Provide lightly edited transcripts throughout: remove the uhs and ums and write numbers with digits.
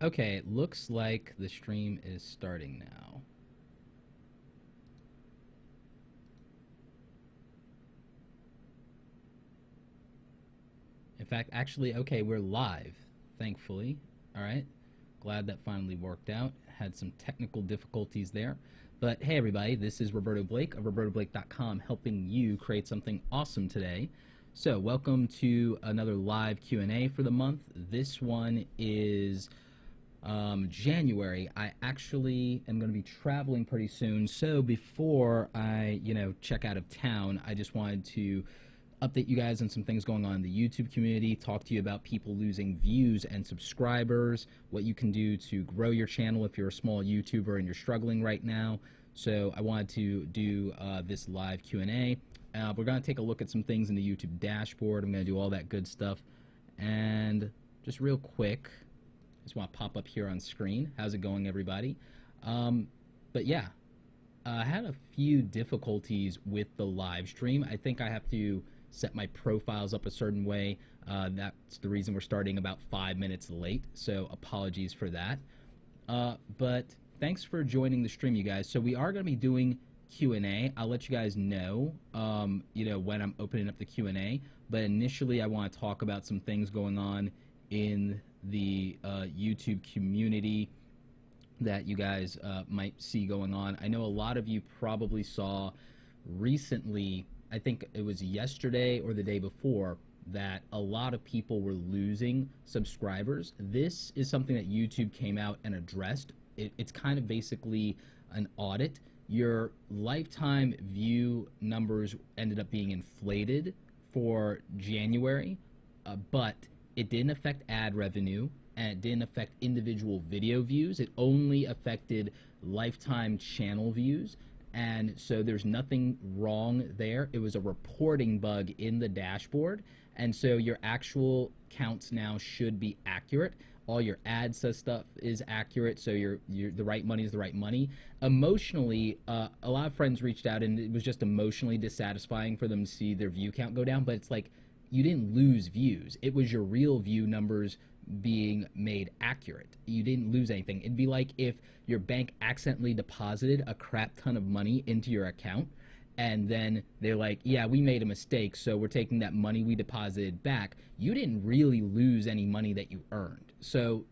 Okay, it looks like the stream is starting now. In fact, actually, okay, we're live, thankfully. All right, glad that finally worked out. Had some technical difficulties there. But hey, everybody, this is Roberto Blake of robertoblake.com, helping you create something awesome today. So welcome to another live Q&A for the month. This one is January. I actually am going to be traveling pretty soon, so before I, check out of town, I just wanted to update you guys on some things going on in the YouTube community, talk to you about people losing views and subscribers, what you can do to grow your channel if you're a small YouTuber and you're struggling right now. So I wanted to do this live Q&A. We're going to take a look at some things in the YouTube dashboard. I'm going to do all that good stuff. And just real quick, just want to pop up here on screen. How's it going, everybody? But yeah, I had a few difficulties with the live stream. I think I have to set my profiles up a certain way. That's the reason we're starting about 5 minutes late, so apologies for that. But thanks for joining the stream, you guys. So we are going to be doing Q&A. I'll let you guys know, when I'm opening up the Q&A. But initially, I want to talk about some things going on in the YouTube community that you guys might see going on. I know a lot of you probably saw recently, I think it was yesterday or the day before, that a lot of people were losing subscribers. This is something that YouTube came out and addressed. It's kind of basically an audit. Your lifetime view numbers ended up being inflated for January, but it didn't affect ad revenue, and it didn't affect individual video views. It only affected lifetime channel views, and so there's nothing wrong there. It was a reporting bug in the dashboard, and so your actual counts now should be accurate. All your ad stuff is accurate, so the right money is the right money. Emotionally, a lot of friends reached out, and it was just emotionally dissatisfying for them to see their view count go down, but it's like, you didn't lose views. It was your real view numbers being made accurate. You didn't lose anything. It'd be like if your bank accidentally deposited a crap ton of money into your account, and then they're like, yeah, we made a mistake, so we're taking that money we deposited back. You didn't really lose any money that you earned. So,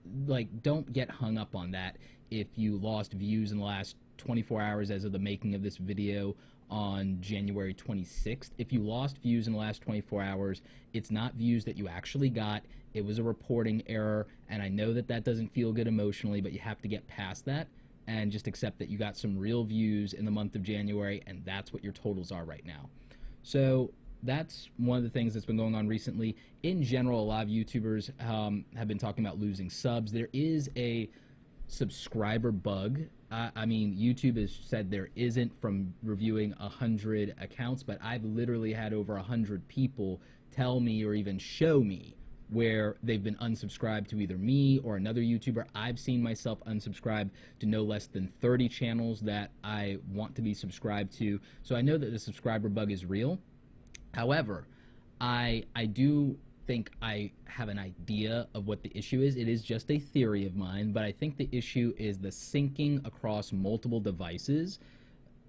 don't get hung up on that if you lost views in the last 24 hours as of the making of this video on January 26th. If you lost views in the last 24 hours, it's not views that you actually got. It was a reporting error, and I know that that doesn't feel good emotionally, but you have to get past that and just accept that you got some real views in the month of January, and that's what your totals are right now. So that's one of the things that's been going on recently. In general, a lot of YouTubers have been talking about losing subs. There is a subscriber bug. I mean, YouTube has said there isn't from reviewing 100 accounts, but I've literally had over 100 people tell me or even show me where they've been unsubscribed to either me or another YouTuber. I've seen myself unsubscribe to no less than 30 channels that I want to be subscribed to. So I know that the subscriber bug is real. However, I do think I have an idea of what the issue is. It is just a theory of mine, but I think the issue is the syncing across multiple devices.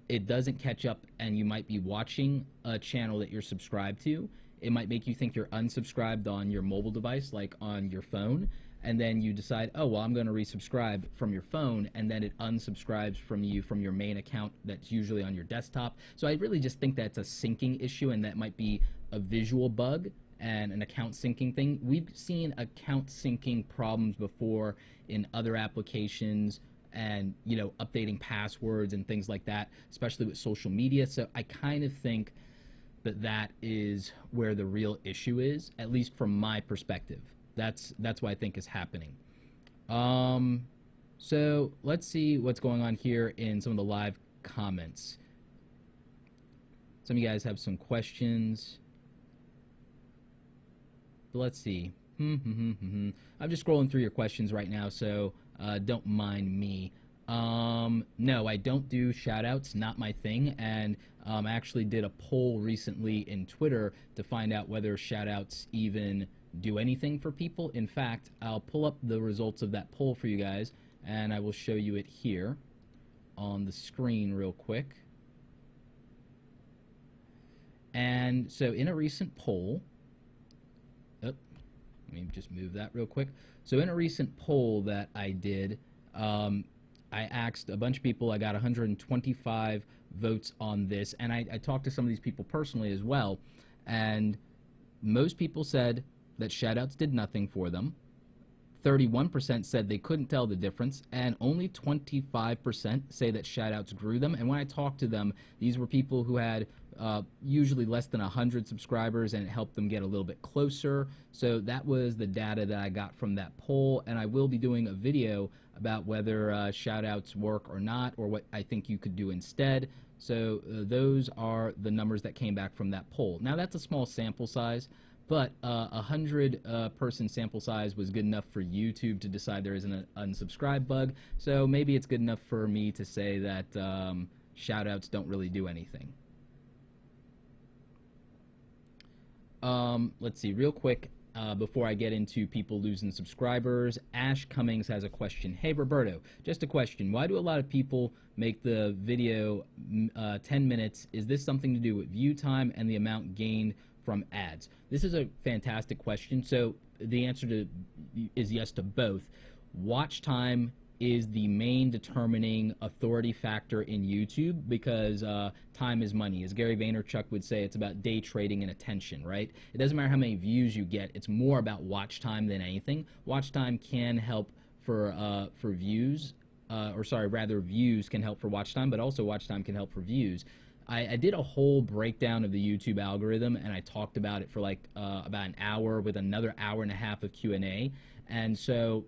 It doesn't catch up, and you might be watching a channel that you're subscribed to. It might make you think you're unsubscribed on your mobile device, like on your phone, and then you decide, oh, well, I'm going to resubscribe from your phone, and then it unsubscribes from you from your main account that's usually on your desktop. So I really just think that's a syncing issue, and that might be a visual bug and an account syncing thing. We've seen account syncing problems before in other applications, and updating passwords and things like that, especially with social media. So I kind of think that is where the real issue is, at least from my perspective. That's what I think is happening. So let's see what's going on here in some of the live comments. Some of you guys have some questions. But let's see. I'm just scrolling through your questions right now, so don't mind me. No, I don't do shoutouts, not my thing, and I actually did a poll recently in Twitter to find out whether shoutouts even do anything for people. In fact, I'll pull up the results of that poll for you guys, and I will show you it here on the screen real quick. And so in a recent poll, let me just move that real quick. So in a recent poll that I did, I asked a bunch of people. I got 125 votes on this, and I talked to some of these people personally as well, and most people said that shoutouts did nothing for them. 31% said they couldn't tell the difference, and only 25% say that shoutouts grew them. And when I talked to them, these were people who had usually less than 100 subscribers, and it helped them get a little bit closer. So that was the data that I got from that poll, and I will be doing a video about whether shoutouts work or not, or what I think you could do instead. So those are the numbers that came back from that poll. Now that's a small sample size, but 100 person sample size was good enough for YouTube to decide there isn't an unsubscribe bug. So maybe it's good enough for me to say that shoutouts don't really do anything. Let's see, real quick, before I get into people losing subscribers, Ash Cummings has a question. Hey, Roberto, just a question. Why do a lot of people make the video 10 minutes? Is this something to do with view time and the amount gained from ads? This is a fantastic question. So the answer is yes to both. Watch time is the main determining authority factor in YouTube, because time is money. As Gary Vaynerchuk would say, it's about day trading and attention, right? It doesn't matter how many views you get. It's more about watch time than anything. Watch time can help for views, views can help for watch time, but also watch time can help for views. I did a whole breakdown of the YouTube algorithm, and I talked about it for like about an hour with another hour and a half of Q&A. And so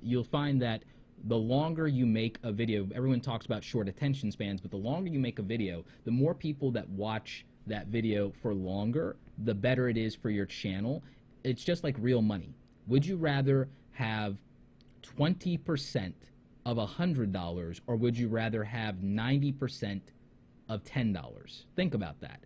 you'll find that the longer you make a video, everyone talks about short attention spans, but the longer you make a video, the more people that watch that video for longer, the better it is for your channel. It's just like real money. Would you rather have 20% of $100, or would you rather have 90% of $10? Think about that.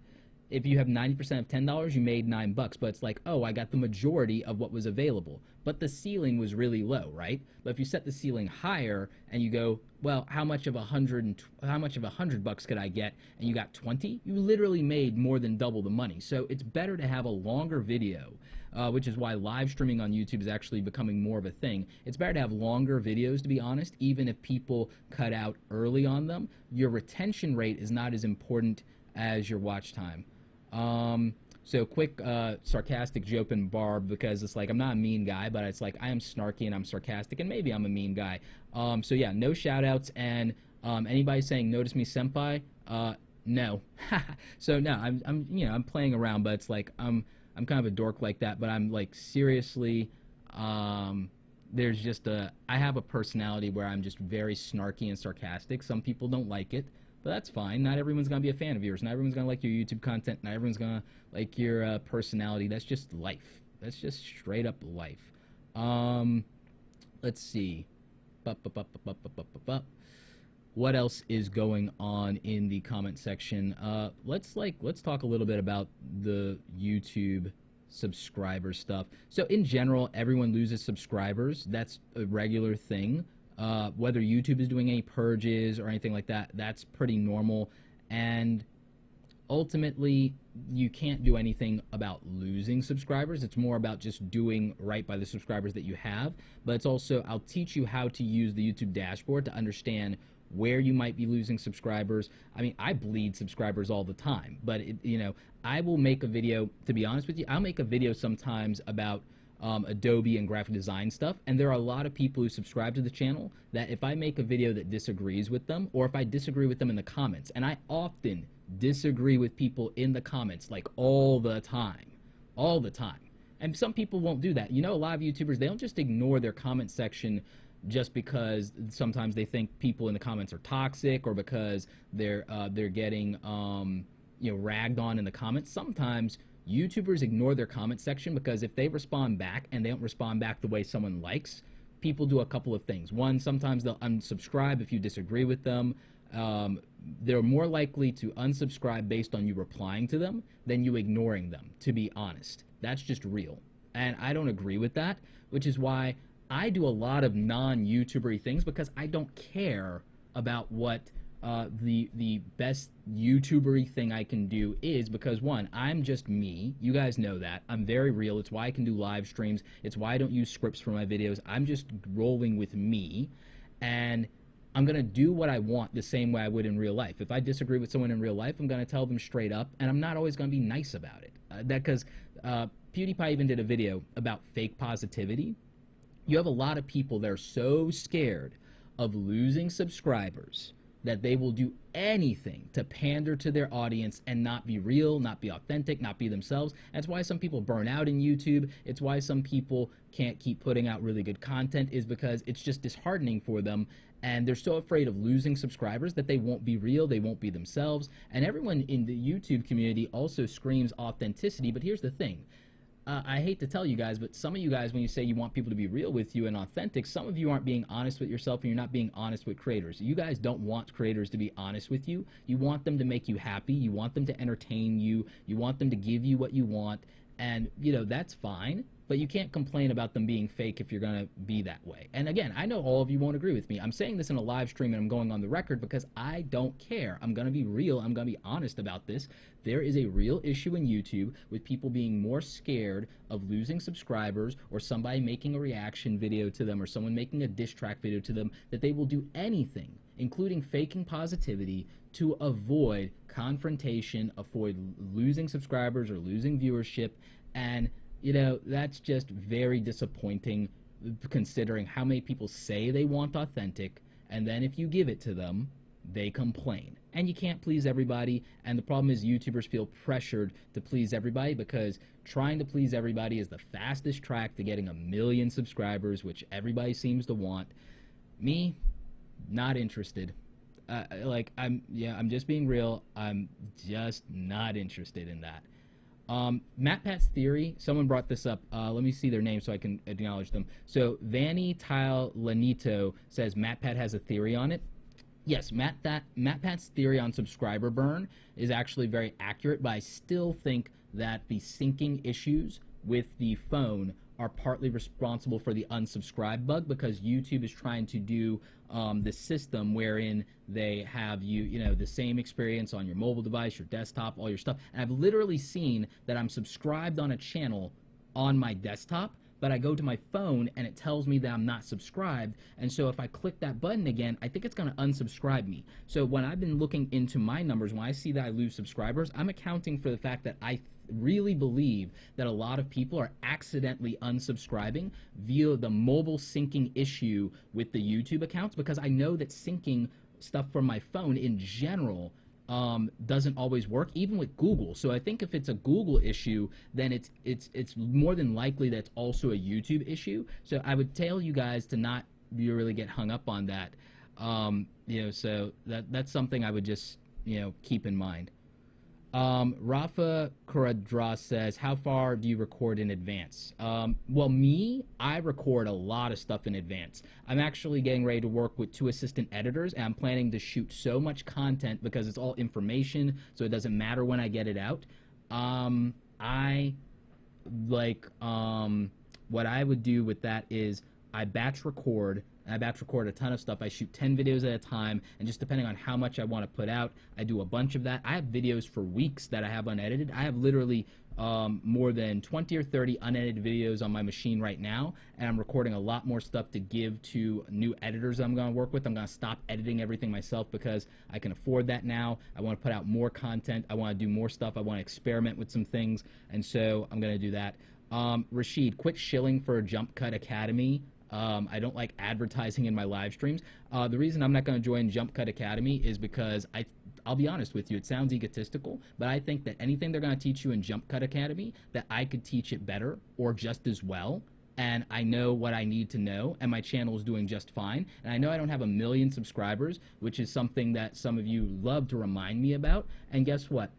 If you have 90% of $10, you made $9, but it's like, oh, I got the majority of what was available, but the ceiling was really low, right? But if you set the ceiling higher and you go, well, how much of $100 could I get? And you got 20, you literally made more than double the money. So it's better to have a longer video, which is why live streaming on YouTube is actually becoming more of a thing. It's better to have longer videos, to be honest, even if people cut out early on them. Your retention rate is not as important as your watch time. So quick sarcastic joke and Barb, because it's like I'm not a mean guy, but it's like I am snarky and I'm sarcastic, and maybe I'm a mean guy. So yeah, no shoutouts, and anybody saying notice me senpai, no. So no, I'm playing around, but it's like I'm kind of a dork like that, but I'm like seriously there's just I have a personality where I'm just very snarky and sarcastic. Some people don't like it, but that's fine. Not everyone's going to be a fan of yours. Not everyone's going to like your YouTube content. Not everyone's going to like your personality. That's just life. That's just straight up life. Let's see. What else is going on in the comment section? Let's talk a little bit about the YouTube subscriber stuff. So in general, everyone loses subscribers. That's a regular thing. Whether YouTube is doing any purges or anything like that, that's pretty normal. And ultimately, you can't do anything about losing subscribers. It's more about just doing right by the subscribers that you have. But it's also, I'll teach you how to use the YouTube dashboard to understand where you might be losing subscribers. I mean, I bleed subscribers all the time, but I will make a video, to be honest with you, I'll make a video sometimes about Adobe and graphic design stuff, and there are a lot of people who subscribe to the channel that if I make a video that disagrees with them, or if I disagree with them in the comments, and I often disagree with people in the comments, like all the time, and some people won't do that. A lot of YouTubers, they don't just ignore their comment section just because sometimes they think people in the comments are toxic, or because they're getting ragged on in the comments. Sometimes YouTubers ignore their comment section because if they respond back and they don't respond back the way someone likes, people do a couple of things. One, sometimes they'll unsubscribe if you disagree with them. They're more likely to unsubscribe based on you replying to them than you ignoring them, to be honest. That's just real. And I don't agree with that, which is why I do a lot of non-YouTubery things, because I don't care about what the best YouTubery thing I can do is, because one, I'm just me. You guys know that. I'm very real. It's why I can do live streams. It's why I don't use scripts for my videos. I'm just rolling with me, and I'm going to do what I want the same way I would in real life. If I disagree with someone in real life, I'm going to tell them straight up, and I'm not always going to be nice about it. Because PewDiePie even did a video about fake positivity. You have a lot of people that are so scared of losing subscribers that they will do anything to pander to their audience and not be real, not be authentic, not be themselves. That's why some people burn out in YouTube. It's why some people can't keep putting out really good content, is because it's just disheartening for them, and they're so afraid of losing subscribers that they won't be real, they won't be themselves. And everyone in the YouTube community also screams authenticity, but here's the thing. I hate to tell you guys, but some of you guys, when you say you want people to be real with you and authentic, some of you aren't being honest with yourself, and you're not being honest with creators. You guys don't want creators to be honest with you. You want them to make you happy. You want them to entertain you. You want them to give you what you want. And, you know, that's fine. But you can't complain about them being fake if you're going to be that way. And again, I know all of you won't agree with me. I'm saying this in a live stream, and I'm going on the record because I don't care. I'm going to be real. I'm going to be honest about this. There is a real issue in YouTube with people being more scared of losing subscribers, or somebody making a reaction video to them, or someone making a diss track video to them, that they will do anything, including faking positivity, to avoid confrontation, avoid losing subscribers or losing viewership. And you know, that's just very disappointing, considering how many people say they want authentic, and then if you give it to them, they complain. And you can't please everybody, and the problem is YouTubers feel pressured to please everybody, because trying to please everybody is the fastest track to getting 1 million subscribers, which everybody seems to want. Me, not interested. I'm just being real. I'm just not interested in that. MatPat's theory, someone brought this up. Let me see their name so I can acknowledge them. So Vanny Tile Lanito says MatPat has a theory on it. Yes, MatPat's theory on subscriber burn is actually very accurate, but I still think that the syncing issues with the phone are partly responsible for the unsubscribe bug, because YouTube is trying to do the system wherein they have you know, the same experience on your mobile device, your desktop, all your stuff. And I've literally seen that I'm subscribed on a channel on my desktop, but I go to my phone and it tells me that I'm not subscribed. And so if I click that button again, I think it's going to unsubscribe me. So when I've been looking into my numbers, when I see that I lose subscribers, I'm accounting for the fact that I really believe that a lot of people are accidentally unsubscribing via the mobile syncing issue with the YouTube accounts, because I know that syncing stuff from my phone in general doesn't always work, even with Google. So I think if it's a Google issue, then it's more than likely that it's also a YouTube issue. So I would tell you guys to not really get hung up on that. You know, so that's something I would just, you know, keep in mind. Rafa Kuradra says, how far do you record in advance? Well, I record a lot of stuff in advance. I'm actually getting ready to work with 2 assistant editors, and I'm planning to shoot so much content because it's all information, so it doesn't matter when I get it out. What I would do with that is I batch record. I batch record a ton of stuff. I shoot 10 videos at a time, and just depending on how much I want to put out, I do a bunch of that. I have videos for weeks that I have unedited. I have literally more than 20 or 30 unedited videos on my machine right now, and I'm recording a lot more stuff to give to new editors I'm going to work with. I'm going to stop editing everything myself because I can afford that now. I want to put out more content. I want to do more stuff. I want to experiment with some things, and so I'm going to do that. Rashid, quit shilling for Jump Cut Academy. I don't like advertising in my live streams. The reason I'm not going to join Jump Cut Academy is because I'll be honest with you, it sounds egotistical, but I think that anything they're going to teach you in Jump Cut Academy, that I could teach it better or just as well. And I know what I need to know, and my channel is doing just fine. And I know I don't have 1 million subscribers, which is something that some of you love to remind me about. And guess what?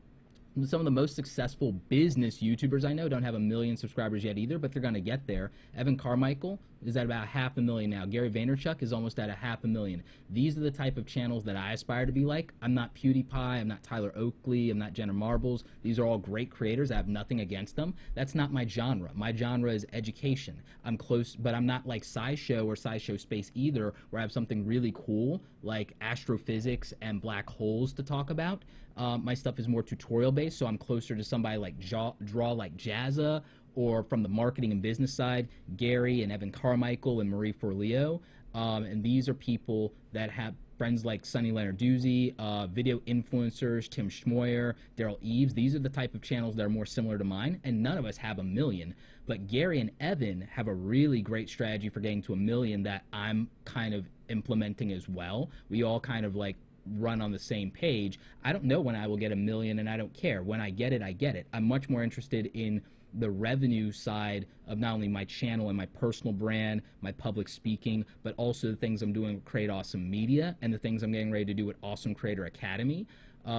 Some of the most successful business YouTubers I know don't have 1 million subscribers yet either, but they're going to get there. Evan Carmichael, is at about 500,000 now. Gary Vaynerchuk is almost at 500,000. These are the type of channels that I aspire to be like. I'm not PewDiePie, I'm not Tyler Oakley, I'm not Jenna Marbles. These are all great creators. I have nothing against them. That's not my genre. My genre is education. I'm close, but I'm not like SciShow or SciShow Space either, where I have something really cool like astrophysics and black holes to talk about. My stuff is more tutorial based, so I'm closer to somebody like Draw like Jazza, or from the marketing and business side, Gary and Evan Carmichael and Marie Forleo. And these are people that have friends like Sonny Leonarduzzi, video influencers, Tim Schmoyer, Daryl Eves. These are the type of channels that are more similar to mine, and none of us have 1 million. But Gary and Evan have a really great strategy for getting to 1 million that I'm kind of implementing as well. We all kind of like run on the same page. I don't know when I will get 1 million, and I don't care. When I get it, I get it. I'm much more interested in the revenue side of not only my channel and my personal brand, my public speaking, but also the things I'm doing with Create Awesome Media and the things I'm getting ready to do with Awesome Creator Academy,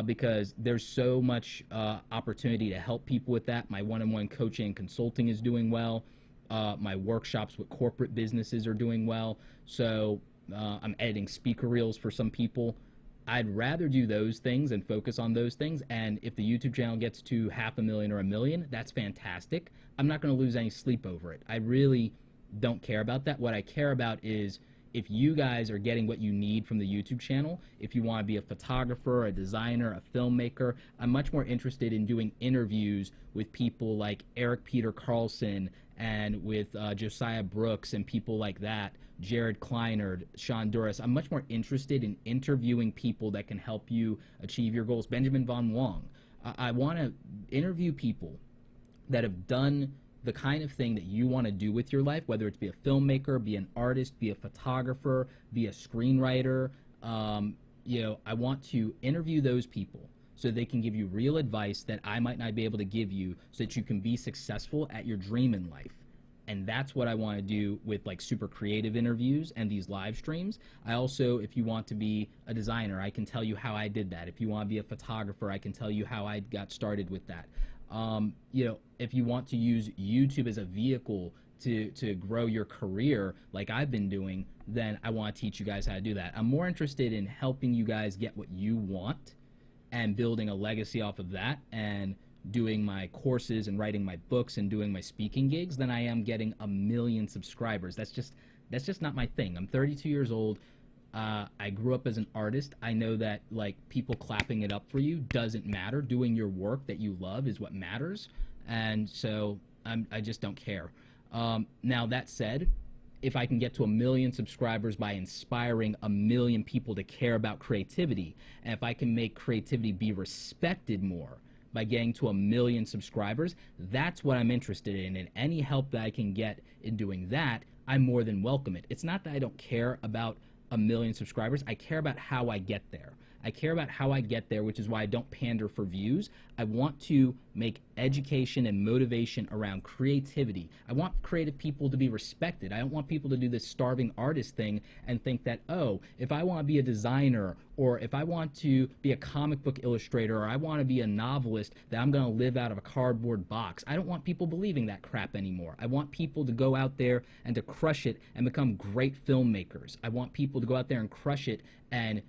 because there's so much opportunity to help people with that. My one-on-one coaching and consulting is doing well. My workshops with corporate businesses are doing well. So I'm editing speaker reels for some people. I'd rather do those things and focus on those things, and if the YouTube channel gets to 500,000 or 1 million, that's fantastic. I'm not going to lose any sleep over it. I really don't care about that. What I care about is if you guys are getting what you need from the YouTube channel, if you want to be a photographer, a designer, a filmmaker, I'm much more interested in doing interviews with people like Eric Peter Carlson and with Josiah Brooks and people like that, Jared Kleinard, Sean Duras. I'm much more interested in interviewing people that can help you achieve your goals. Benjamin Von Wong. I want to interview people that have done the kind of thing that you want to do with your life, whether it's be a filmmaker, be an artist, be a photographer, be a screenwriter. I want to interview those people so they can give you real advice that I might not be able to give you so that you can be successful at your dream in life. And that's what I want to do with like super creative interviews and these live streams. I also, if you want to be a designer, I can tell you how I did that. If you want to be a photographer, I can tell you how I got started with that. If you want to use YouTube as a vehicle to grow your career like I've been doing, then I want to teach you guys how to do that. I'm more interested in helping you guys get what you want and building a legacy off of that and doing my courses and writing my books and doing my speaking gigs than I am getting 1 million subscribers. That's just not my thing. I'm 32 years old. I grew up as an artist. I know that like people clapping it up for you doesn't matter. Doing your work that you love is what matters. And so I just don't care. Now that said, if I can get to 1 million subscribers by inspiring 1 million people to care about creativity, and if I can make creativity be respected more by getting to 1 million subscribers, that's what I'm interested in. And any help that I can get in doing that, I more than welcome it. It's not that I don't care about 1 million subscribers. I care about how I get there. I care about how I get there, which is why I don't pander for views. I want to make education and motivation around creativity. I want creative people to be respected. I don't want people to do this starving artist thing and think that, oh, if I want to be a designer, or if I want to be a comic book illustrator, or I want to be a novelist, that I'm going to live out of a cardboard box. I don't want people believing that crap anymore. I want people to go out there and to crush it and become great filmmakers. I want people to go out there and crush it and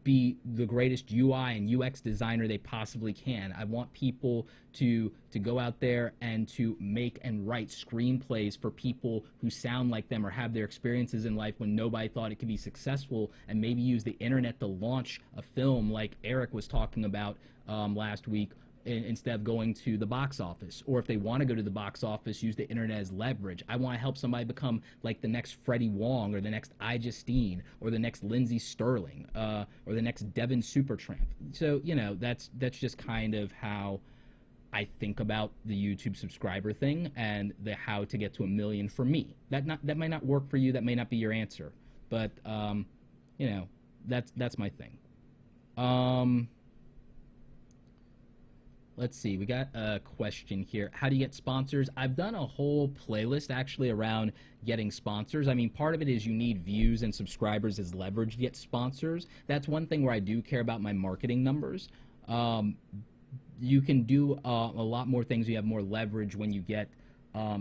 be the greatest UI and UX designer they possibly can. I want people to go out there and to make and write screenplays for people who sound like them or have their experiences in life when nobody thought it could be successful, and maybe use the internet to launch a film like Eric was talking about last week, instead of going to the box office. Or if they want to go to the box office, use the internet as leverage. I want to help somebody become like the next Freddie Wong, or the next Justine, or the next Lindsey Sterling, or the next Devin Supertramp. So, that's just kind of how I think about the YouTube subscriber thing and the how to get to 1 million for me. That might not work for you. That may not be your answer. But, that's my thing. Let's see, we got a question here. How do you get sponsors? I've done a whole playlist actually around getting sponsors. I mean, part of it is you need views and subscribers as leverage to get sponsors. That's one thing where I do care about my marketing numbers. You can do a lot more things. You have more leverage when you get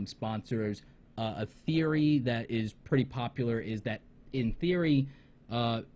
sponsors. a theory that is pretty popular is that, in theory,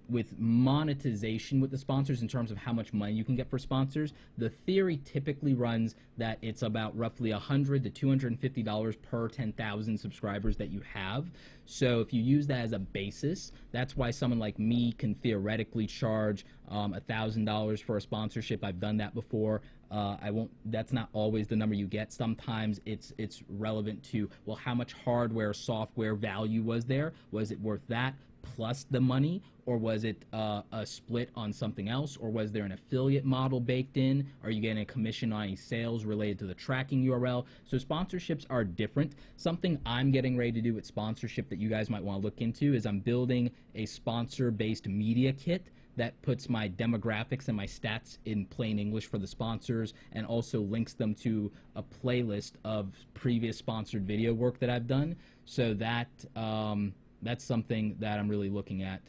with monetization with the sponsors in terms of how much money you can get for sponsors, the theory typically runs that it's about roughly $100 to $250 per 10,000 subscribers that you have. So if you use that as a basis, that's why someone like me can theoretically charge $1,000 for a sponsorship. I've done that before. That's not always the number you get. Sometimes it's relevant to, well, how much hardware, software value was there? Was it worth that plus the money, or was it a split on something else, or was there an affiliate model baked in? Are you getting a commission on any sales related to the tracking URL? So sponsorships are different. Something I'm getting ready to do with sponsorship that you guys might want to look into is I'm building a sponsor-based media kit that puts my demographics and my stats in plain English for the sponsors, and also links them to a playlist of previous sponsored video work that I've done. So that that's something that I'm really looking at.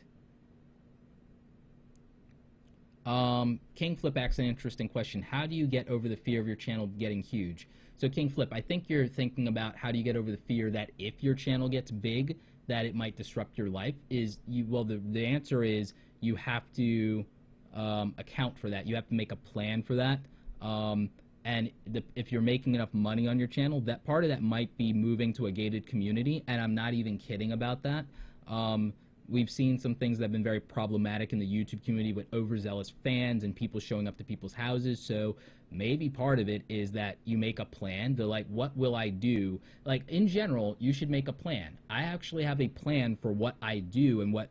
King Flip asks an interesting question. How do you get over the fear of your channel getting huge? So King Flip, I think you're thinking about how do you get over the fear that if your channel gets big, that it might disrupt your life. Well, the answer is you have to account for that. You have to make a plan for that. And if you're making enough money on your channel, that part of that might be moving to a gated community, and I'm not even kidding about that. We've seen some things that have been very problematic in the YouTube community with overzealous fans and people showing up to people's houses. So maybe part of it is that you make a plan to, like, what will I do? Like, in general, you should make a plan. I actually have a plan for what I do and what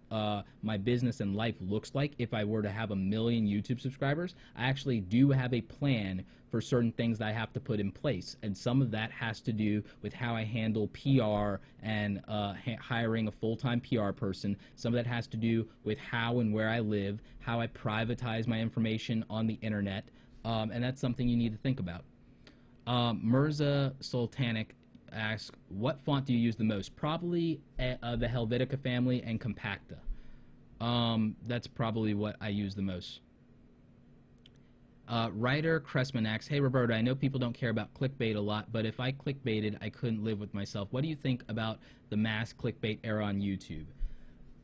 my business and life looks like if I were to have 1 million YouTube subscribers. I actually do have a plan for certain things that I have to put in place, and some of that has to do with how I handle PR and hiring a full-time PR person. Some of that has to do with how and where I live, how I privatize my information on the internet, and that's something you need to think about. Mirza Sultanic asks, what font do you use the most? Probably the Helvetica family and Compacta. That's probably what I use the most. Ryder Cressman asks, hey Roberto, I know people don't care about clickbait a lot, but if I clickbaited, I couldn't live with myself. What do you think about the mass clickbait era on YouTube?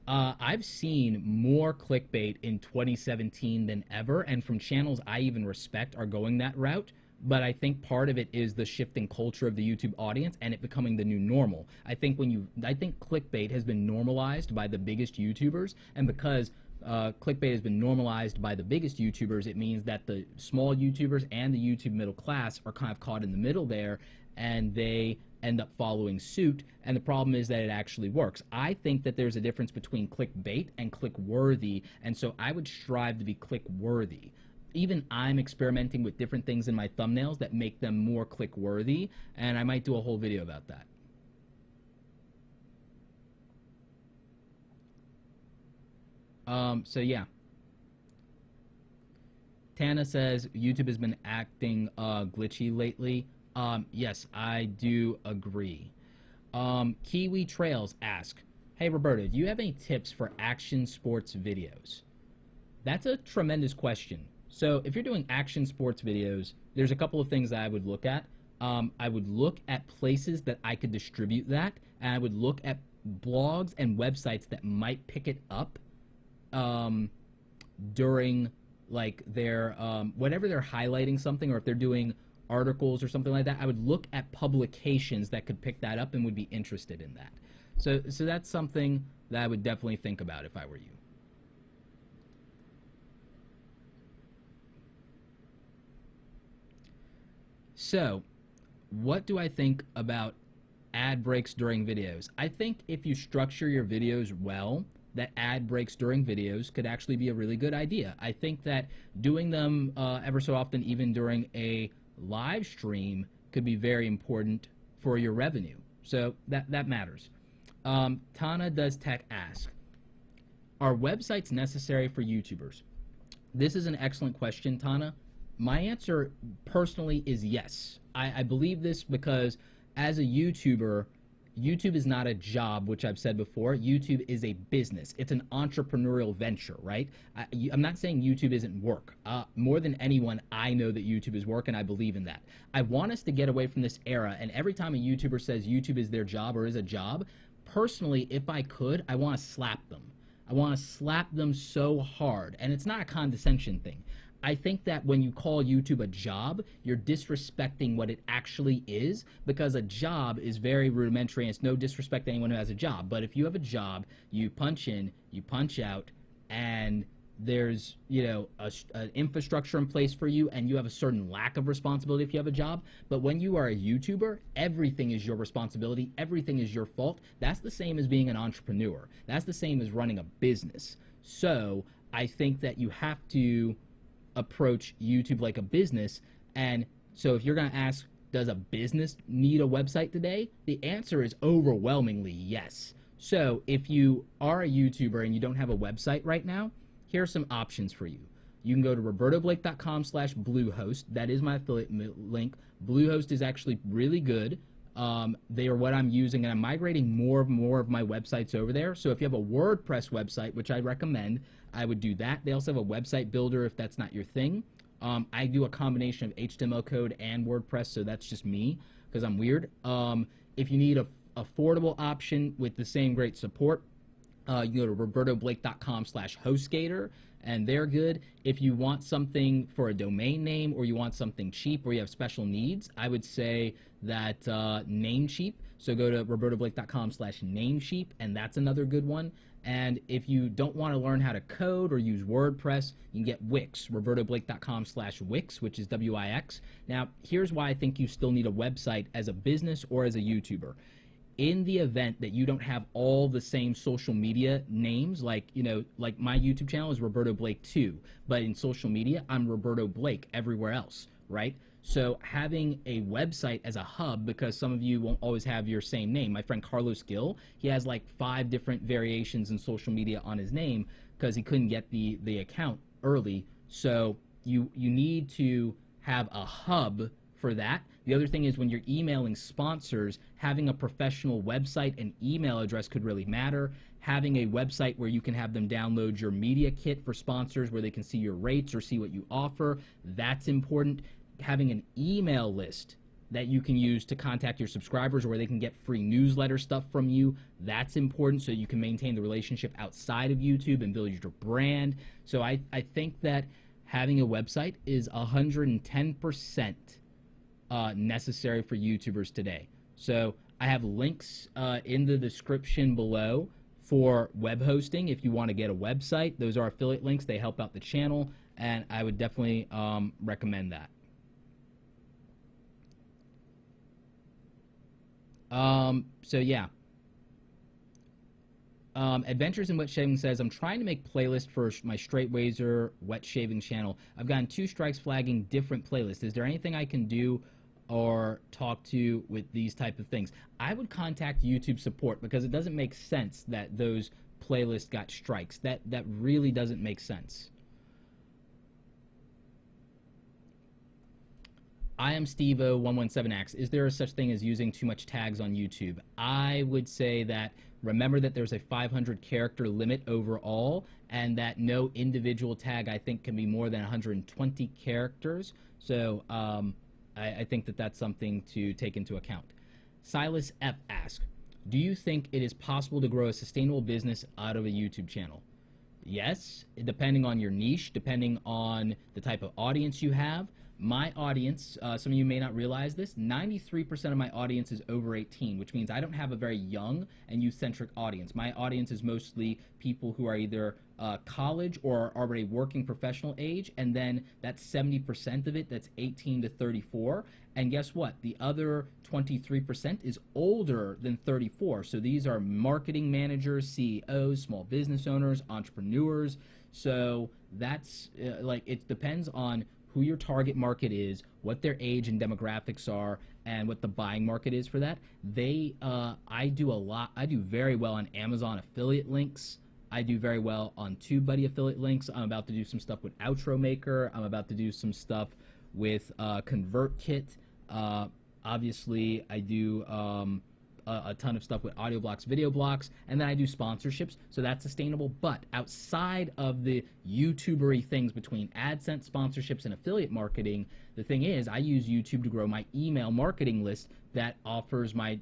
I've seen more clickbait in 2017 than ever, and from channels I even respect are going that route. But I think part of it is the shifting culture of the YouTube audience and it becoming the new normal. I think clickbait has been normalized by the biggest YouTubers, and because clickbait has been normalized by the biggest YouTubers, it means that the small YouTubers and the YouTube middle class are kind of caught in the middle there, and they end up following suit, and the problem is that it actually works. I think that there's a difference between clickbait and click-worthy, and so I would strive to be click-worthy. Even I'm experimenting with different things in my thumbnails that make them more click-worthy, and I might do a whole video about that. So yeah. Tana says, YouTube has been acting glitchy lately. Yes, I do agree. Kiwi Trails ask, hey Roberto, do you have any tips for action sports videos? That's a tremendous question. So if you're doing action sports videos, there's a couple of things that I would look at. I would look at places that I could distribute that, and I would look at blogs and websites that might pick it up during like their whenever they're highlighting something, or if they're doing articles or something like that. I would look at publications that could pick that up and would be interested in that. So that's something that I would definitely think about if I were you. So, what do I think about ad breaks during videos? I think if you structure your videos well, that ad breaks during videos could actually be a really good idea. I think that doing them ever so often, even during a live stream, could be very important for your revenue. So that matters. Tana Does Tech ask, are websites necessary for YouTubers? This is an excellent question, Tana. My answer personally is yes. I believe this because as a YouTuber, YouTube is not a job, which I've said before. YouTube is a business. It's an entrepreneurial venture, right? I'm not saying YouTube isn't work. More than anyone, I know that YouTube is work, and I believe in that. I want us to get away from this era, and every time a YouTuber says YouTube is their job or is a job, personally, if I could, I want to slap them. I want to slap them so hard, and it's not a condescension thing. I think that when you call YouTube a job, you're disrespecting what it actually is, because a job is very rudimentary, and it's no disrespect to anyone who has a job. But if you have a job, you punch in, you punch out, and there's, an infrastructure in place for you, and you have a certain lack of responsibility if you have a job. But when you are a YouTuber, everything is your responsibility, everything is your fault. That's the same as being an entrepreneur. That's the same as running a business. So I think that you have to approach YouTube like a business. And so if you're going to ask, does a business need a website today? The answer is overwhelmingly yes. So if you are a YouTuber and you don't have a website right now, here are some options for you. You can go to robertoblake.com/Bluehost. That is my affiliate link. Bluehost is actually really good. They are what I'm using, and I'm migrating more of my websites over there. So if you have a WordPress website, which I recommend, I would do that. They also have a website builder if that's not your thing. I do a combination of HTML code and WordPress, so that's just me because I'm weird. If you need a affordable option with the same great support, you can go to robertoblake.com/HostGator, and they're good. If you want something for a domain name, or you want something cheap, or you have special needs, I would say that Namecheap. So go to robertoblake.com/Namecheap, and that's another good one. And if you don't want to learn how to code or use WordPress, you can get Wix, robertoblake.com/Wix, which is Wix. Now, here's why I think you still need a website as a business or as a YouTuber. In the event that you don't have all the same social media names, like my YouTube channel is Roberto Blake 2, but in social media, I'm Roberto Blake everywhere else, right? So having a website as a hub, because some of you won't always have your same name. My friend Carlos Gill, he has like 5 different variations in social media on his name because he couldn't get the account early. So you need to have a hub for that. The other thing is when you're emailing sponsors, having a professional website and email address could really matter. Having a website where you can have them download your media kit for sponsors where they can see your rates or see what you offer, that's important. Having an email list that you can use to contact your subscribers or where they can get free newsletter stuff from you, that's important so you can maintain the relationship outside of YouTube and build your brand. So I think that having a website is 110% necessary for YouTubers today. So I have links in the description below for web hosting if you want to get a website. Those are affiliate links. They help out the channel, and I would definitely recommend that. So yeah. Adventures in Wet Shaving says, I'm trying to make playlists for my straight razor wet shaving channel. I've gotten 2 strikes flagging different playlists. Is there anything I can do or talk to with these type of things? I would contact YouTube support because it doesn't make sense that those playlists got strikes. That really doesn't make sense. I am Steve0117X. Is there a such thing as using too much tags on YouTube? I would say that remember that there's a 500 character limit overall, and that no individual tag I think can be more than 120 characters. So I think that that's something to take into account. Silas F asks, do you think it is possible to grow a sustainable business out of a YouTube channel? Yes, depending on your niche, depending on the type of audience you have. My audience, some of you may not realize this, 93% of my audience is over 18, which means I don't have a very young and youth-centric audience. My audience is mostly people who are either college or are already working professional age, and then that's 70% of it that's 18 to 34. And guess what? The other 23% is older than 34. So these are marketing managers, CEOs, small business owners, entrepreneurs. So that's it depends on who your target market is, what their age and demographics are, and what the buying market is for that. I do very well on Amazon affiliate links. I do very well on TubeBuddy affiliate links. I'm about to do some stuff with Outro Maker. I'm about to do some stuff with ConvertKit. Obviously, I do a ton of stuff with audio blocks, video blocks, and then I do sponsorships, so that's sustainable. But outside of the YouTubery things between AdSense, sponsorships, and affiliate marketing, the thing is I use YouTube to grow my email marketing list that offers my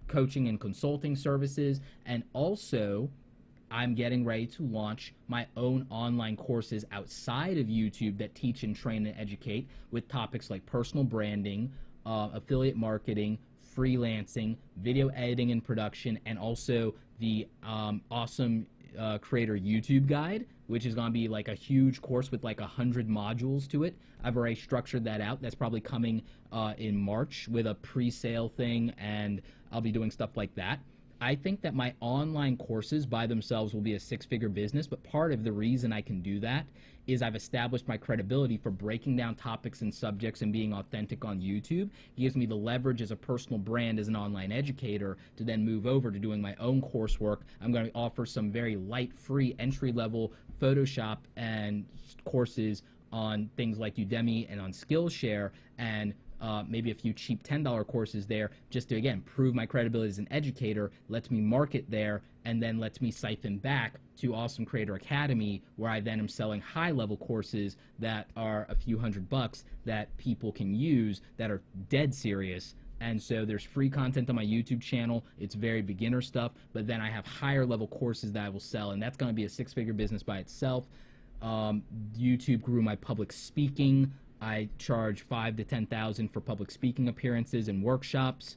coaching and consulting services, and also I'm getting ready to launch my own online courses outside of YouTube that teach and train and educate with topics like personal branding, affiliate marketing, freelancing, video editing and production, and also the awesome creator YouTube guide, which is going to be like a huge course with like 100 modules to it. I've already structured that out. That's probably coming in March with a pre-sale thing, and I'll be doing stuff like that. I think that my online courses by themselves will be a six-figure business, but part of the reason I can do that is I've established my credibility for breaking down topics and subjects and being authentic on YouTube. It gives me the leverage as a personal brand, as an online educator, to then move over to doing my own coursework. I'm going to offer some very light, free, entry-level Photoshop and courses on things like Udemy and on Skillshare, and maybe a few cheap $10 courses there, just to, again, prove my credibility as an educator, lets me market there, and then lets me siphon back to Awesome Creator Academy, where I then am selling high-level courses that are a few $100 that people can use that are dead serious. And so there's free content on my YouTube channel. It's very beginner stuff, but then I have higher-level courses that I will sell, and that's going to be a six-figure business by itself. YouTube grew my public speaking. I charge $5,000 to $10,000 for public speaking appearances and workshops.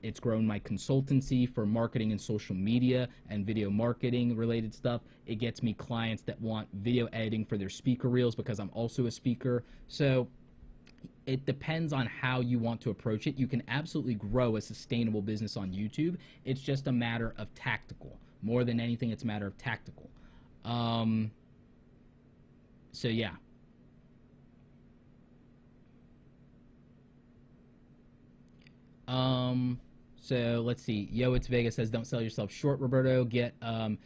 It's grown my consultancy for marketing and social media and video marketing related stuff. It gets me clients that want video editing for their speaker reels because I'm also a speaker. So it depends on how you want to approach it. You can absolutely grow a sustainable business on YouTube. It's just a matter of tactical. More than anything, it's a matter of tactical. So yeah. So let's see. Yo, it's Vegas says, don't sell yourself short, Roberto. To get 1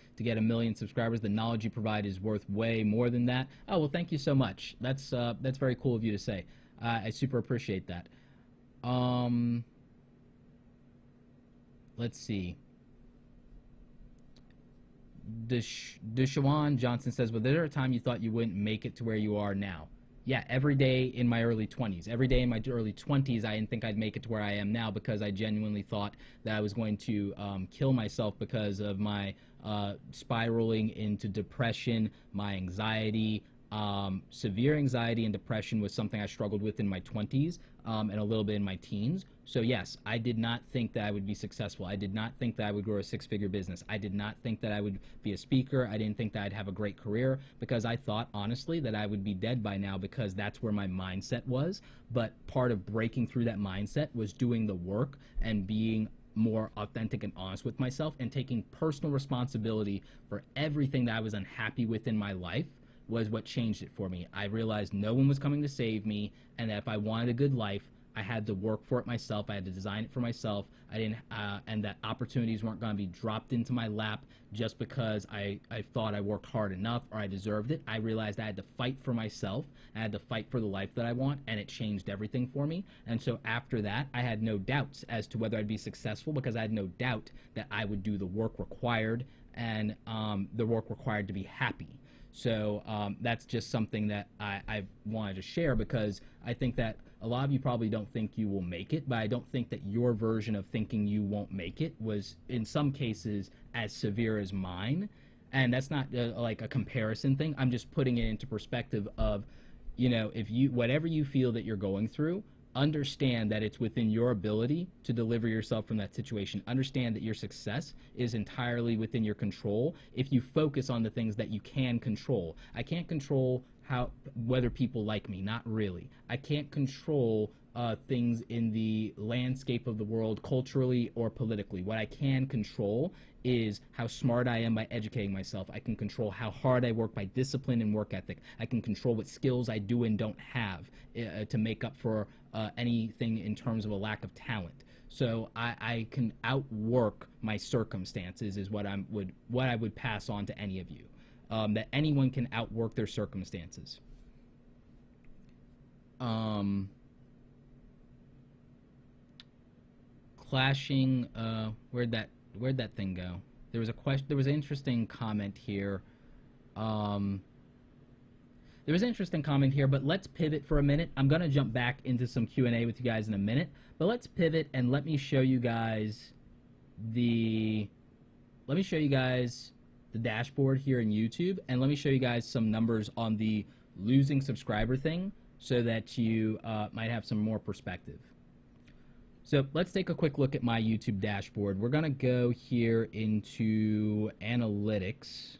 million subscribers, the knowledge you provide is worth way more than that. Oh, well, thank you so much. That's very cool of you to say. I super appreciate that. Let's see. Deshawn Johnson says, was there a time you thought you wouldn't make it to where you are now? Yeah, every day in my early 20s. Every day in my early 20s, I didn't think I'd make it to where I am now because I genuinely thought that I was going to kill myself because of my spiraling into depression, my anxiety. Severe anxiety and depression was something I struggled with in my 20s and a little bit in my teens. So yes, I did not think that I would be successful. I did not think that I would grow a six-figure business. I did not think that I would be a speaker. I didn't think that I'd have a great career because I thought, honestly, that I would be dead by now because that's where my mindset was. But part of breaking through that mindset was doing the work and being more authentic and honest with myself and taking personal responsibility for everything that I was unhappy with in my life was what changed it for me. I realized no one was coming to save me, and that if I wanted a good life, I had to work for it myself. I had to design it for myself. I didn't, and that opportunities weren't going to be dropped into my lap just because I thought I worked hard enough or I deserved it. I realized I had to fight for myself. I had to fight for the life that I want, and it changed everything for me. And so after that, I had no doubts as to whether I'd be successful because I had no doubt that I would do the work required and the work required to be happy. So that's just something that I wanted to share because I think that a lot of you probably don't think you will make it, but I don't think that your version of thinking you won't make it was, in some cases, as severe as mine. And that's not like a comparison thing. I'm just putting it into perspective of, you know, if you, whatever you feel that you're going through, understand that it's within your ability to deliver yourself from that situation. Understand that your success is entirely within your control if you focus on the things that you can control. I can't control whether people like me, not really. I can't control things in the landscape of the world culturally or politically. What I can control is how smart I am by educating myself. I can control how hard I work by discipline and work ethic. I can control what skills I do and don't have to make up for anything in terms of a lack of talent. So I can outwork my circumstances is what I would pass on to any of you. That anyone can outwork their circumstances. clashing. Where'd that thing go? There was a question. There was an interesting comment here. There was an interesting comment here, but let's pivot for a minute. I'm gonna jump back into some Q&A with you guys in a minute, but let's pivot and let me show you guys the dashboard here in YouTube, and let me show you guys some numbers on the losing subscriber thing so that you might have some more perspective. So let's take a quick look at my YouTube dashboard. We're gonna go here into analytics,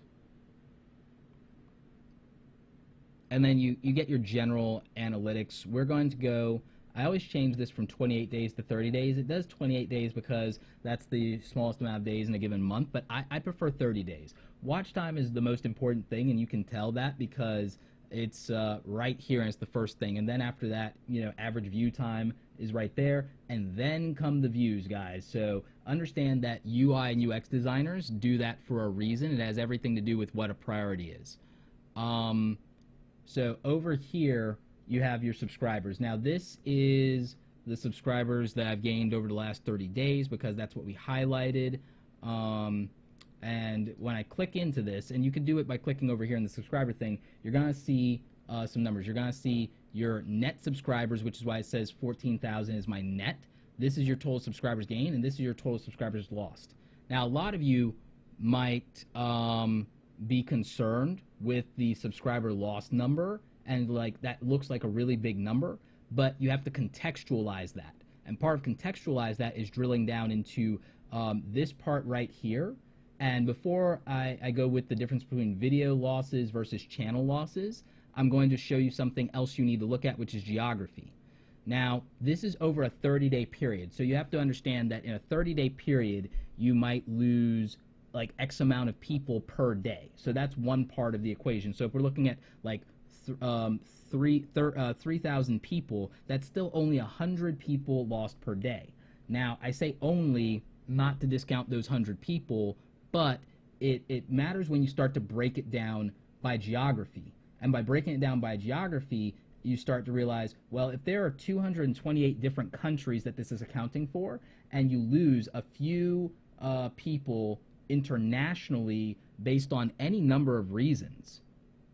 and then you get your general analytics. We're going to go, I always change this from 28 days to 30 days. It does 28 days because that's the smallest amount of days in a given month, but I prefer 30 days. Watch time is the most important thing, and you can tell that because it's right here and it's the first thing. And then after that, you know, average view time is right there, and then come the views, guys. So understand that UI and UX designers do that for a reason. It has everything to do with what a priority is. So over here, you have your subscribers. Now this is the subscribers that I've gained over the last 30 days because that's what we highlighted. And when I click into this, and you can do it by clicking over here in the subscriber thing, you're gonna see some numbers. You're gonna see your net subscribers, which is why it says 14,000 is my net. This is your total subscribers gained, and this is your total subscribers lost. Now a lot of you might be concerned with the subscriber loss number, and like that looks like a really big number, but you have to contextualize that. And part of contextualize that is drilling down into this part right here. And before I go with the difference between video losses versus channel losses, I'm going to show you something else you need to look at, which is geography. Now, this is over a 30-day period, so you have to understand that in a 30-day period, you might lose like X amount of people per day. So that's one part of the equation. So if we're looking at like 3,000 people, that's still only 100 people lost per day. Now, I say only not to discount those 100 people, but it matters when you start to break it down by geography. And by breaking it down by geography, you start to realize, well, if there are 228 different countries that this is accounting for, and you lose a few people internationally based on any number of reasons,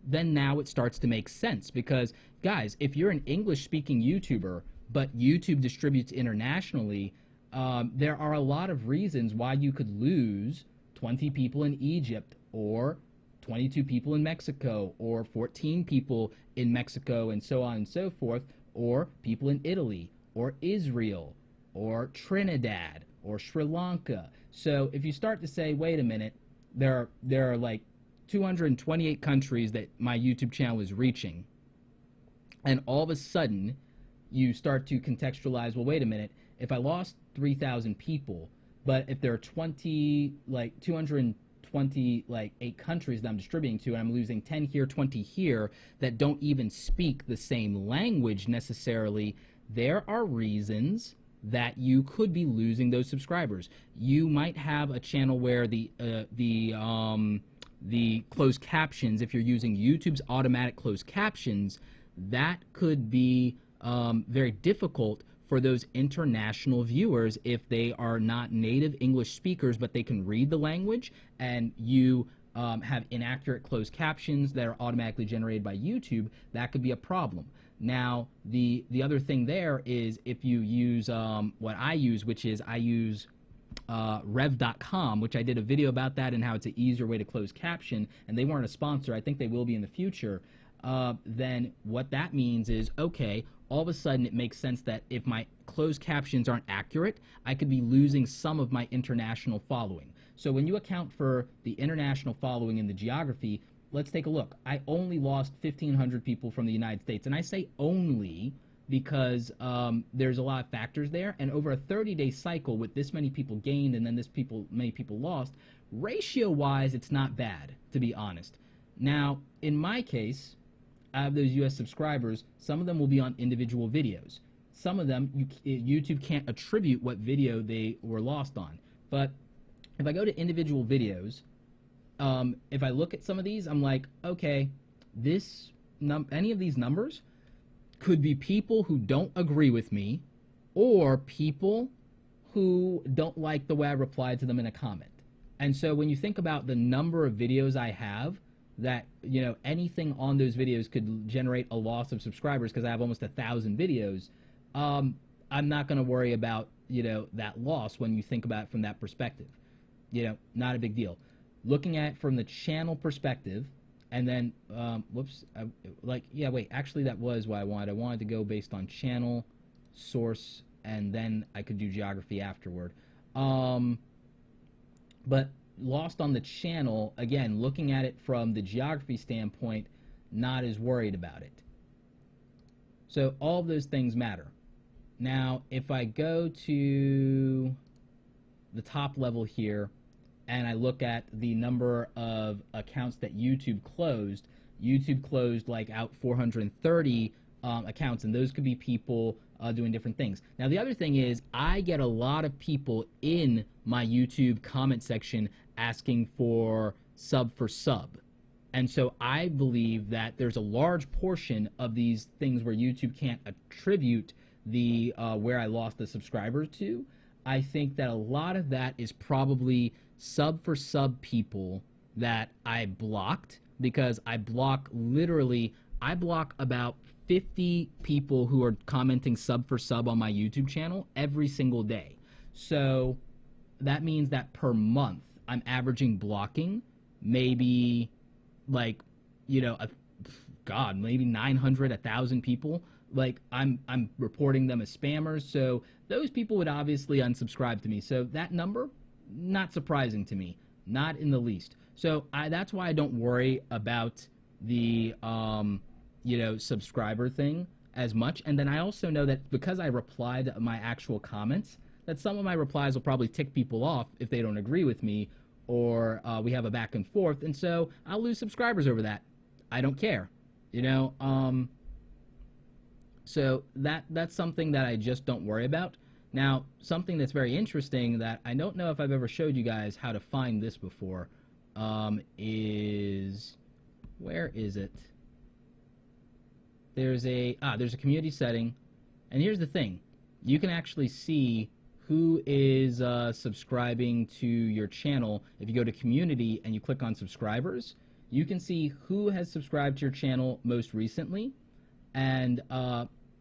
then now it starts to make sense. Because guys, if you're an English speaking YouTuber but YouTube distributes internationally, there are a lot of reasons why you could lose 20 people in Egypt, or 22 people in Mexico, or 14 people in Mexico, and so on and so forth, or people in Italy or Israel or Trinidad or Sri Lanka. So if you start to say, wait a minute, there are like 228 countries that my YouTube channel is reaching, and all of a sudden you start to contextualize, well, wait a minute, if I lost 3,000 people, but if there are 228 countries that I'm distributing to, and I'm losing 10 here, 20 here, that don't even speak the same language necessarily, there are reasons that you could be losing those subscribers. You might have a channel where the closed captions, if you're using YouTube's automatic closed captions, that could be very difficult for those international viewers if they are not native English speakers, but they can read the language, and you have inaccurate closed captions that are automatically generated by YouTube. That could be a problem. Now, the other thing there is if you use what I use, which is I use rev.com, which I did a video about that and how it's an easier way to close caption, and they weren't a sponsor. I think they will be in the future. Then what that means is, okay, all of a sudden it makes sense that if my closed captions aren't accurate, I could be losing some of my international following. So when you account for the international following in the geography, let's take a look. I only lost 1,500 people from the United States, and I say only because there's a lot of factors there, and over a 30-day cycle with this many people gained and then many people lost, ratio-wise, it's not bad, to be honest. Now, in my case, out of those US subscribers, some of them will be on individual videos. Some of them, YouTube can't attribute what video they were lost on. But if I go to individual videos, if I look at some of these, I'm like, okay, any of these numbers could be people who don't agree with me, or people who don't like the way I replied to them in a comment. And so when you think about the number of videos I have, that, you know, anything on those videos could generate a loss of subscribers because I have almost 1,000 videos, I'm not going to worry about, you know, that loss when you think about it from that perspective. You know, not a big deal. Looking at it from the channel perspective, and then, actually that was what I wanted. I wanted to go based on channel, source, and then I could do geography afterward. But lost on the channel, again, looking at it from the geography standpoint, not as worried about it. So all of those things matter. Now, if I go to the top level here, and I look at the number of accounts that YouTube closed like out 430 accounts, and those could be people doing different things. Now, the other thing is I get a lot of people in my YouTube comment section asking for sub. And so I believe that there's a large portion of these things where YouTube can't attribute the where I lost the subscribers to. I think that a lot of that is probably sub people that I blocked, because I block about 50 people who are commenting sub on my YouTube channel every single day. So that means that per month I'm averaging blocking maybe like, you know, maybe 900, 1,000 people. Like I'm reporting them as spammers. So those people would obviously unsubscribe to me. So that number, not surprising to me, not in the least. So that's why I don't worry about the you know, subscriber thing as much. And then I also know that because I reply to my actual comments, that some of my replies will probably tick people off if they don't agree with me, or we have a back and forth, and so I'll lose subscribers over that. I don't care, you know. So that's something that I just don't worry about. Now, something that's very interesting that I don't know if I've ever showed you guys how to find this before is, where is it? There's a community setting, and here's the thing. You can actually see who is subscribing to your channel. If you go to community and you click on subscribers, you can see who has subscribed to your channel most recently. And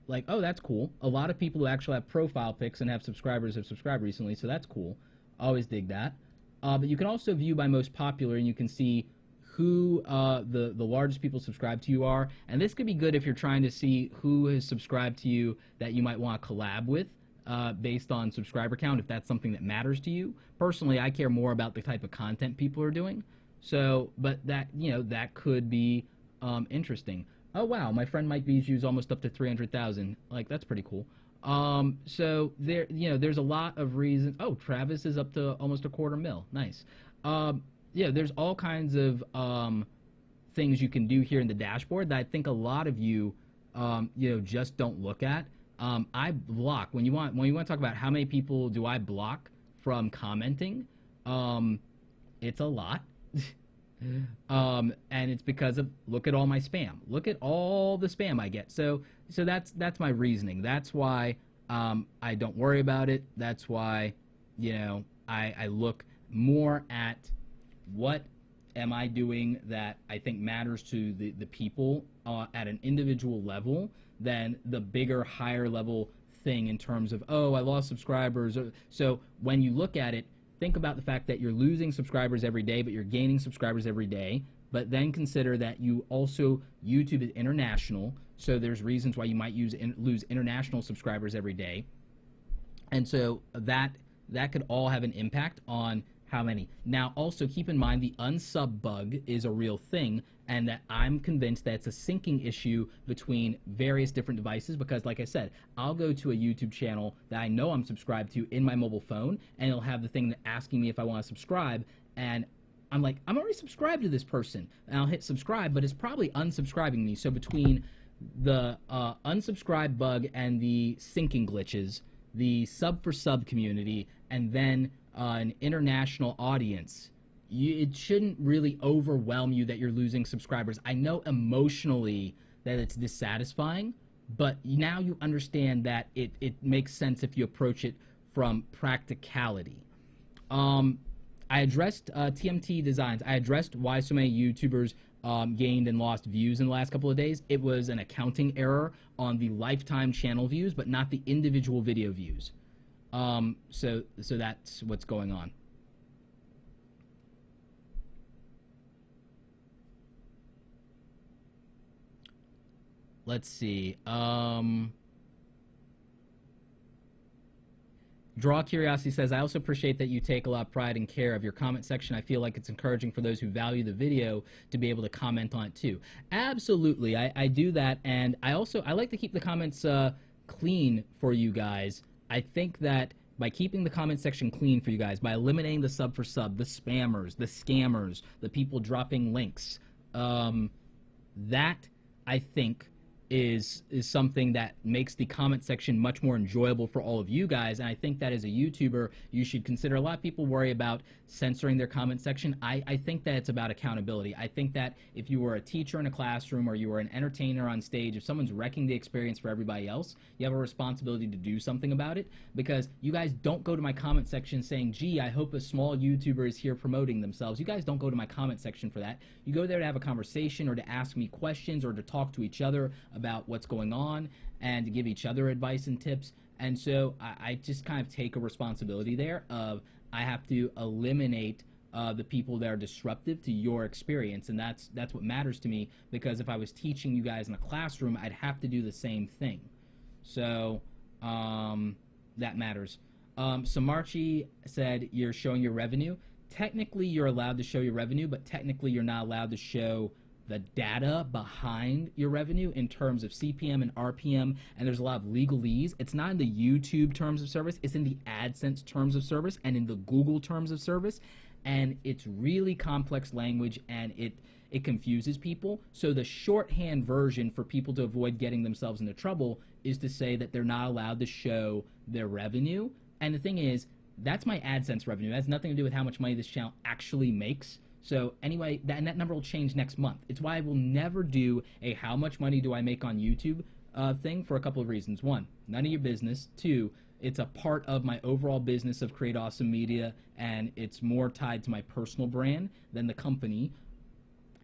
like, oh, that's cool. A lot of people who actually have profile pics and have subscribed recently, so that's cool. Always dig that. But you can also view by most popular, and you can see who the largest people subscribed to you are. And this could be good if you're trying to see who has subscribed to you that you might want to collab with based on subscriber count, if that's something that matters to you. Personally, I care more about the type of content people are doing. So, but that, you know, that could be interesting. Oh wow, my friend Mike Bijou's almost up to 300,000. Like, that's pretty cool. So there, you know, there's a lot of reasons. Oh, Travis is up to almost 250,000. Nice. Yeah, there's all kinds of things you can do here in the dashboard that I think a lot of you, you know, just don't look at. I block, when you want to talk about how many people do I block from commenting, it's a lot. And it's because of, look at all my spam. Look at all the spam I get. So that's my reasoning. That's why I don't worry about it. That's why, you know, I look more at what am I doing that I think matters to the people at an individual level than the bigger, higher level thing in terms of, oh, I lost subscribers. So when you look at it, think about the fact that you're losing subscribers every day, but you're gaining subscribers every day. But then consider that you also, YouTube is international, so there's reasons why you might lose international subscribers every day. And so that could all have an impact on how many. Now, also keep in mind the unsub bug is a real thing, and that I'm convinced that it's a syncing issue between various different devices, because like I said, I'll go to a YouTube channel that I know I'm subscribed to in my mobile phone, and it'll have the thing asking me if I want to subscribe, and I'm like, I'm already subscribed to this person, and I'll hit subscribe, but it's probably unsubscribing me. So between the unsubscribe bug and the syncing glitches, the sub for sub community, and then an international audience, it shouldn't really overwhelm you that you're losing subscribers. I know emotionally that it's dissatisfying, but now you understand that it makes sense if you approach it from practicality. I addressed TMT Designs. I addressed why so many YouTubers gained and lost views in the last couple of days. It was an accounting error on the lifetime channel views, but not the individual video views. So that's what's going on. Let's see. Draw Curiosity says, I also appreciate that you take a lot of pride and care of your comment section. I feel like it's encouraging for those who value the video to be able to comment on it too. Absolutely, I do that, and I like to keep the comments clean for you guys. I think that by keeping the comment section clean for you guys, by eliminating the sub for sub, the spammers, the scammers, the people dropping links, that I think is something that makes the comment section much more enjoyable for all of you guys. And I think that as a YouTuber, you should consider. A lot of people worry about censoring their comment section. I think that it's about accountability. I think that if you were a teacher in a classroom or you were an entertainer on stage, if someone's wrecking the experience for everybody else, you have a responsibility to do something about it, because you guys don't go to my comment section saying, gee, I hope a small YouTuber is here promoting themselves. You guys don't go to my comment section for that. You go there to have a conversation or to ask me questions or to talk to each other about what's going on and to give each other advice and tips. And so I just kind of take a responsibility there of I have to eliminate the people that are disruptive to your experience, and that's what matters to me, because if I was teaching you guys in a classroom, I'd have to do the same thing. So that matters. Samarchi said, you're showing your revenue. Technically, you're allowed to show your revenue, but technically you're not allowed to show the data behind your revenue in terms of CPM and RPM, and there's a lot of legalese. It's not in the YouTube terms of service, it's in the AdSense terms of service and in the Google terms of service, and it's really complex language, and it confuses people. So the shorthand version for people to avoid getting themselves into trouble is to say that they're not allowed to show their revenue. And the thing is, that's my AdSense revenue. It has nothing to do with how much money this channel actually makes. So anyway, that number will change next month. It's why I will never do a how much money do I make on YouTube thing, for a couple of reasons. One, none of your business. Two, it's a part of my overall business of Create Awesome Media, and it's more tied to my personal brand than the company.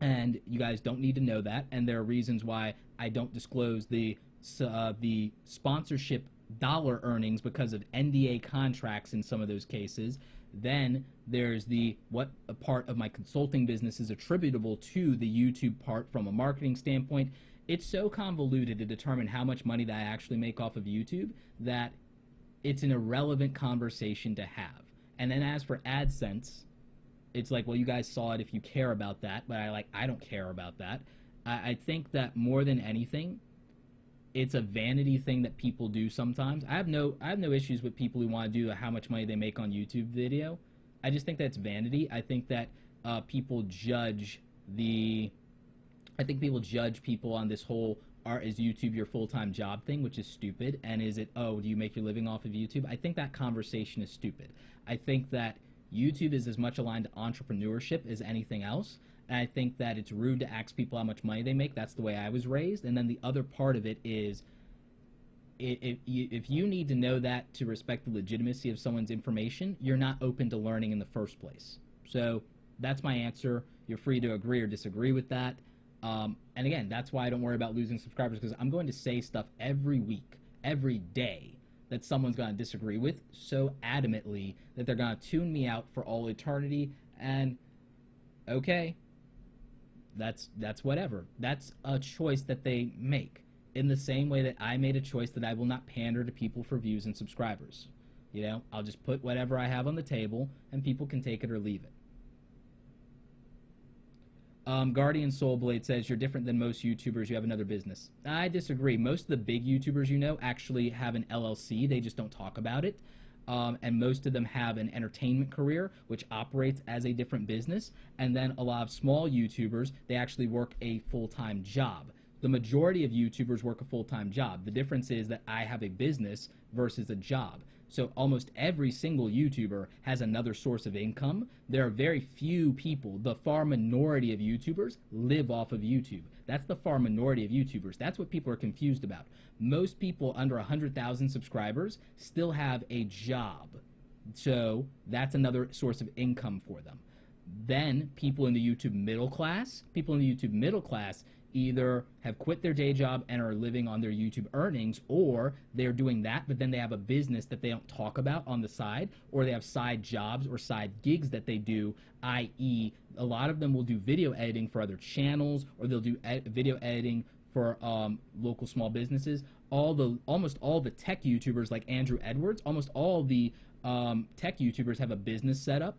And you guys don't need to know that. And there are reasons why I don't disclose the sponsorship dollar earnings because of NDA contracts in some of those cases. Then there's what a part of my consulting business is attributable to the YouTube part from a marketing standpoint. It's so convoluted to determine how much money that I actually make off of YouTube that it's an irrelevant conversation to have. And then as for AdSense, it's like, well, you guys saw it if you care about that, but I don't care about that. I think that more than anything, it's a vanity thing that people do sometimes. I have no issues with people who want to do how much money they make on YouTube video. I just think that's vanity. I think that people judge people on this whole is YouTube your full-time job thing, which is stupid. And is it, oh, do you make your living off of YouTube? I think that conversation is stupid. I think that YouTube is as much aligned to entrepreneurship as anything else. And I think that it's rude to ask people how much money they make. That's the way I was raised. And then the other part of it is, if you need to know that to respect the legitimacy of someone's information, you're not open to learning in the first place. So that's my answer. You're free to agree or disagree with that. And again, that's why I don't worry about losing subscribers, because I'm going to say stuff every week, every day, that someone's going to disagree with so adamantly that they're going to tune me out for all eternity. And okay, that's whatever. That's a choice that they make, in the same way that I made a choice that I will not pander to people for views and subscribers. You know, I'll just put whatever I have on the table and people can take it or leave it. Guardian Soulblade says, you're different than most YouTubers, you have another business. I disagree. Most of the big YouTubers you know actually have an LLC, they just don't talk about it. And most of them have an entertainment career, which operates as a different business. And then a lot of small YouTubers, they actually work a full-time job. The majority of YouTubers work a full-time job. The difference is that I have a business versus a job. So almost every single YouTuber has another source of income. There are very few people, the far minority of YouTubers live off of YouTube. That's the far minority of YouTubers. That's what people are confused about. Most people under 100,000 subscribers still have a job. So that's another source of income for them. Then people in the YouTube middle class either have quit their day job and are living on their YouTube earnings, or they're doing that, but then they have a business that they don't talk about on the side, or they have side jobs or side gigs that they do, i.e. a lot of them will do video editing for other channels, or they'll do video editing for local small businesses. Almost all the tech YouTubers like Andrew Edwards, almost all the tech YouTubers have a business setup.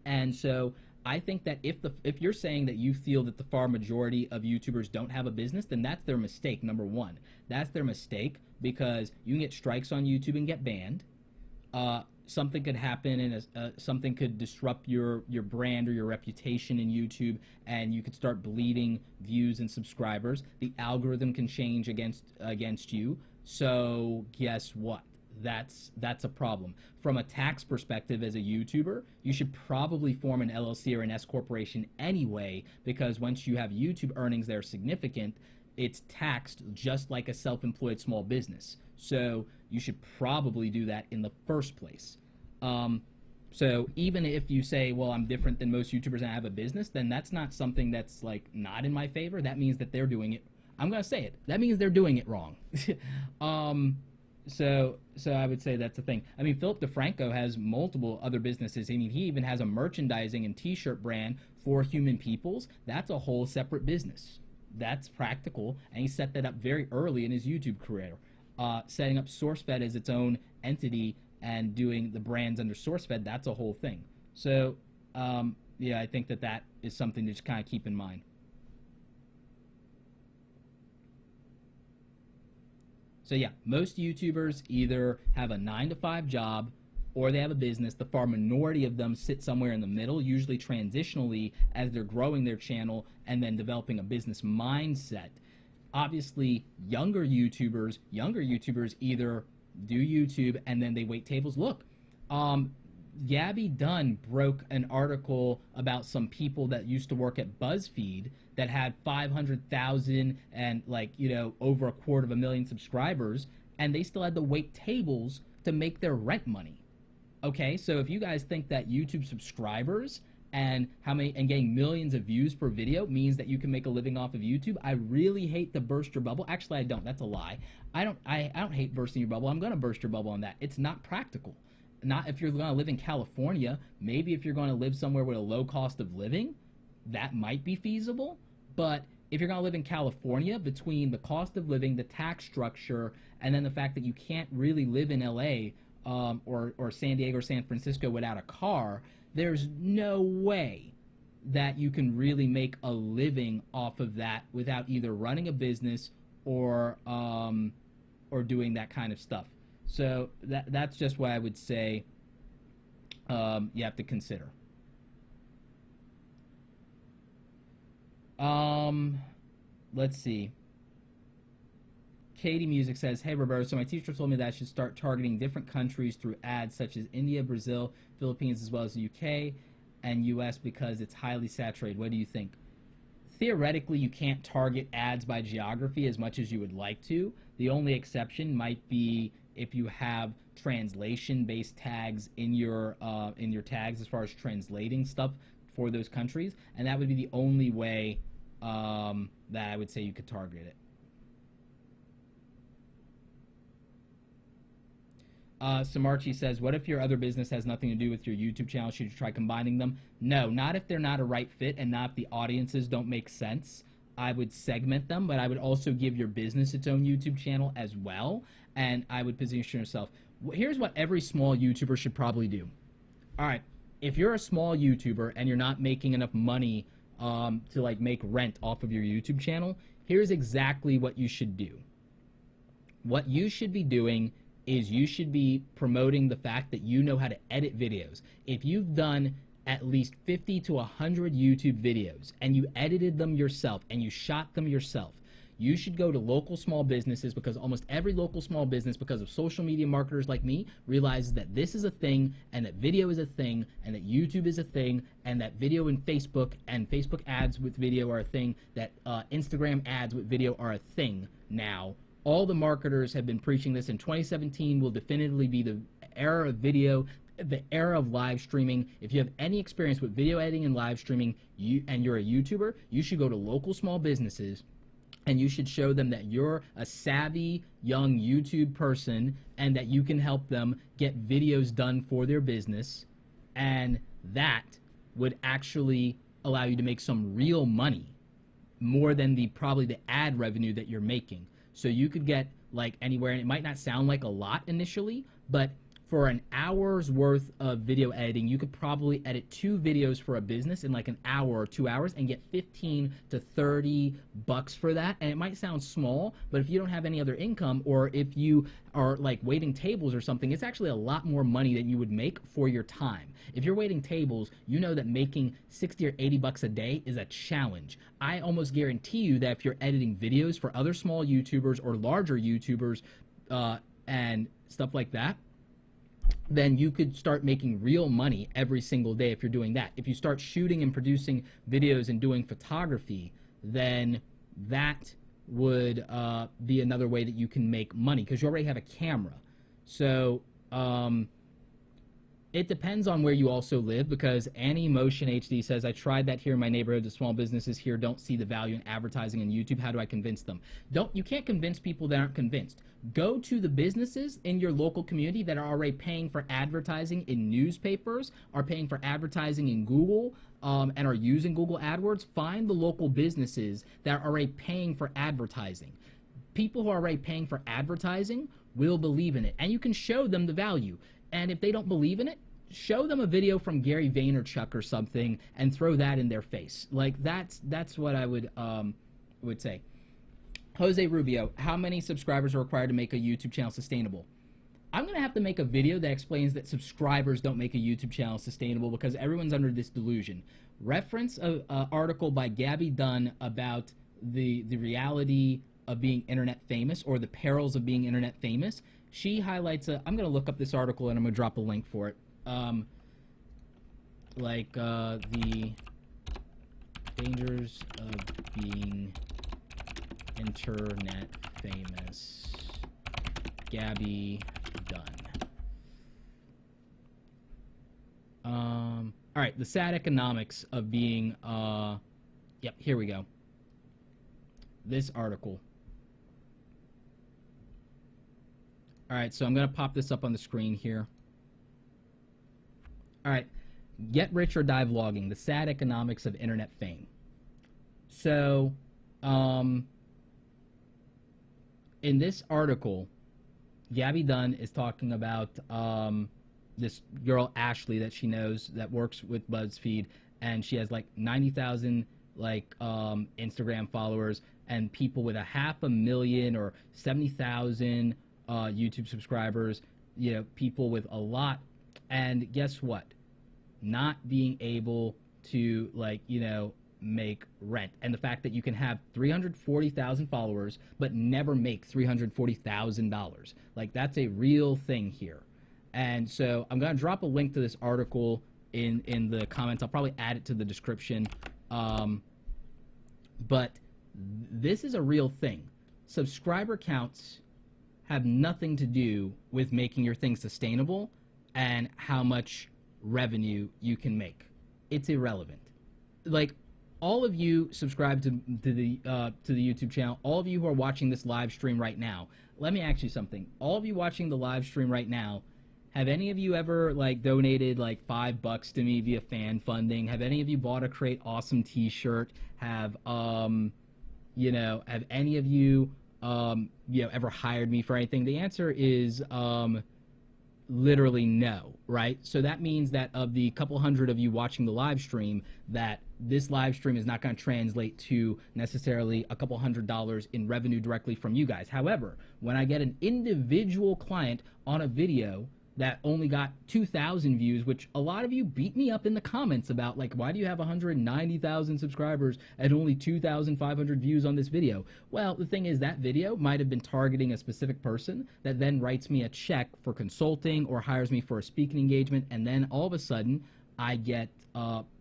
And so I think that if you're saying that you feel that the far majority of YouTubers don't have a business, then that's their mistake, number one. That's their mistake, because you can get strikes on YouTube and get banned. Something could happen, and something could disrupt your brand or your reputation in YouTube, and you could start bleeding views and subscribers. The algorithm can change against you. So guess what? That's a problem. From a tax perspective, as a YouTuber, you should probably form an LLC or an S corporation anyway, because once you have YouTube earnings that are significant, it's taxed just like a self-employed small business. So you should probably do that in the first place. So even if you say, well, I'm different than most YouTubers and I have a business, then that's not something that's like not in my favor. That means that they're doing it. I'm going to say it. That means they're doing it wrong. So I would say that's the thing. I mean, Philip DeFranco has multiple other businesses. I mean, he even has a merchandising and t-shirt brand for Human Peoples. That's a whole separate business. That's practical, and he set that up very early in his YouTube career. Setting up SourceFed as its own entity and doing the brands under SourceFed, that's a whole thing. So, yeah, I think that is something to just kind of keep in mind. So yeah, most YouTubers either have a 9-to-5 job or they have a business. The far minority of them sit somewhere in the middle, usually transitionally as they're growing their channel and then developing a business mindset. Obviously, younger YouTubers either do YouTube and then they wait tables. Look, Gabby Dunn broke an article about some people that used to work at BuzzFeed that had 500,000 and over 250,000 subscribers, and they still had to wait tables to make their rent money. Okay, so if you guys think that YouTube subscribers and getting millions of views per video means that you can make a living off of YouTube, I really hate to burst your bubble. Actually, I don't. That's a lie. I don't hate bursting your bubble. I'm gonna burst your bubble on that. It's not practical. Not if you're going to live in California. Maybe if you're going to live somewhere with a low cost of living, that might be feasible. But if you're going to live in California, between the cost of living, the tax structure, and then the fact that you can't really live in LA or San Diego or San Francisco without a car, there's no way that you can really make a living off of that without either running a business or doing that kind of stuff. So that's just what I would say you have to consider. Let's see. Katie Music says, hey Roberto, so my teacher told me that I should start targeting different countries through ads such as India, Brazil, Philippines, as well as the UK and US because it's highly saturated. What do you think? Theoretically, you can't target ads by geography as much as you would like to. The only exception might be if you have translation-based tags in your tags as far as translating stuff for those countries, and that would be the only way that I would say you could target it. Samarchi says, what if your other business has nothing to do with your YouTube channel? Should you try combining them? No, not if they're not a right fit and not if the audiences don't make sense. I would segment them, but I would also give your business its own YouTube channel as well, and I would position yourself. Here's what every small YouTuber should probably do. All right, if you're a small YouTuber and you're not making enough money to make rent off of your YouTube channel, here's exactly what you should do. What you should be doing is you should be promoting the fact that you know how to edit videos. If you've done at least 50 to 100 YouTube videos and you edited them yourself and you shot them yourself, you should go to local small businesses, because almost every local small business, because of social media marketers like me, realizes that this is a thing, and that video is a thing, and that YouTube is a thing, and that video and Facebook ads with video are a thing, that Instagram ads with video are a thing now. All the marketers have been preaching this, and 2017 will definitively be the era of video, the era of live streaming. If you have any experience with video editing and live streaming, and you're a YouTuber, you should go to local small businesses and you should show them that you're a savvy young YouTube person and that you can help them get videos done for their business, and that would actually allow you to make some real money, more than probably the ad revenue that you're making. So you could get like anywhere, and it might not sound like a lot initially, but for an hour's worth of video editing, you could probably edit 2 videos for a business in like an hour or 2 hours and get 15 to 30 bucks for that. And it might sound small, but if you don't have any other income, or if you are like waiting tables or something, it's actually a lot more money than you would make for your time. If you're waiting tables, you know that making 60 or 80 bucks a day is a challenge. I almost guarantee you that if you're editing videos for other small YouTubers or larger YouTubers and stuff like that, then you could start making real money every single day if you're doing that. If you start shooting and producing videos and doing photography, then that would be another way that you can make money, because you already have a camera. So it depends on where you also live, because Annie Motion HD says, I tried that here in my neighborhood. The small businesses here don't see the value in advertising on YouTube. How do I convince them? You can't convince people that aren't convinced. Go to the businesses in your local community that are already paying for advertising in newspapers, are paying for advertising in Google, and are using Google AdWords. Find the local businesses that are already paying for advertising. People who are already paying for advertising will believe in it, and you can show them the value. And if they don't believe in it, show them a video from Gary Vaynerchuk or something and throw that in their face. Like, that's what I would say. Jose Rubio, how many subscribers are required to make a YouTube channel sustainable? I'm going to have to make a video that explains that subscribers don't make a YouTube channel sustainable, because everyone's under this delusion. Reference an article by GABY DUNN about the reality of being internet famous, or the perils of being internet famous. She highlights I'm going to look up this article and I'm going to drop a link for it. The dangers of being internet famous. GABY DUNN. All right, the sad economics of being, yep, here we go. This article. All right, so I'm going to pop this up on the screen here. All right, get rich or die vlogging, the sad economics of internet fame. So, in this article, GABY DUNN is talking about this girl, Ashley, that she knows that works with BuzzFeed, and she has like 90,000 Instagram followers, and people with 500,000 or 70,000 YouTube subscribers, you know, people with a lot. And guess what? Not being able to, like, you know, make rent. And the fact that you can have 340,000 followers but never make $340,000. Like, that's a real thing here. And so I'm going to drop a link to this article in the comments. I'll probably add it to the description. But this is a real thing. Subscriber counts have nothing to do with making your thing sustainable and how much revenue you can make. It's irrelevant. Like, all of you subscribe to the YouTube channel, all of you who are watching this live stream right now, let me ask you something. All of you watching the live stream right now, have any of you ever, like, donated like $5 to me via fan funding? Have any of you bought a Create Awesome t-shirt? Have you know, have any of you you know, ever hired me for anything? The answer is literally no, right? So that means that of the couple hundred of you watching the live stream, that this live stream is not going to translate to necessarily a couple $100 in revenue directly from you guys. However, when I get an individual client on a video that only got 2,000 views, which a lot of you beat me up in the comments about, like, why do you have 190,000 subscribers and only 2,500 views on this video? Well, the thing is, that video might have been targeting a specific person that then writes me a check for consulting or hires me for a speaking engagement, and then all of a sudden I get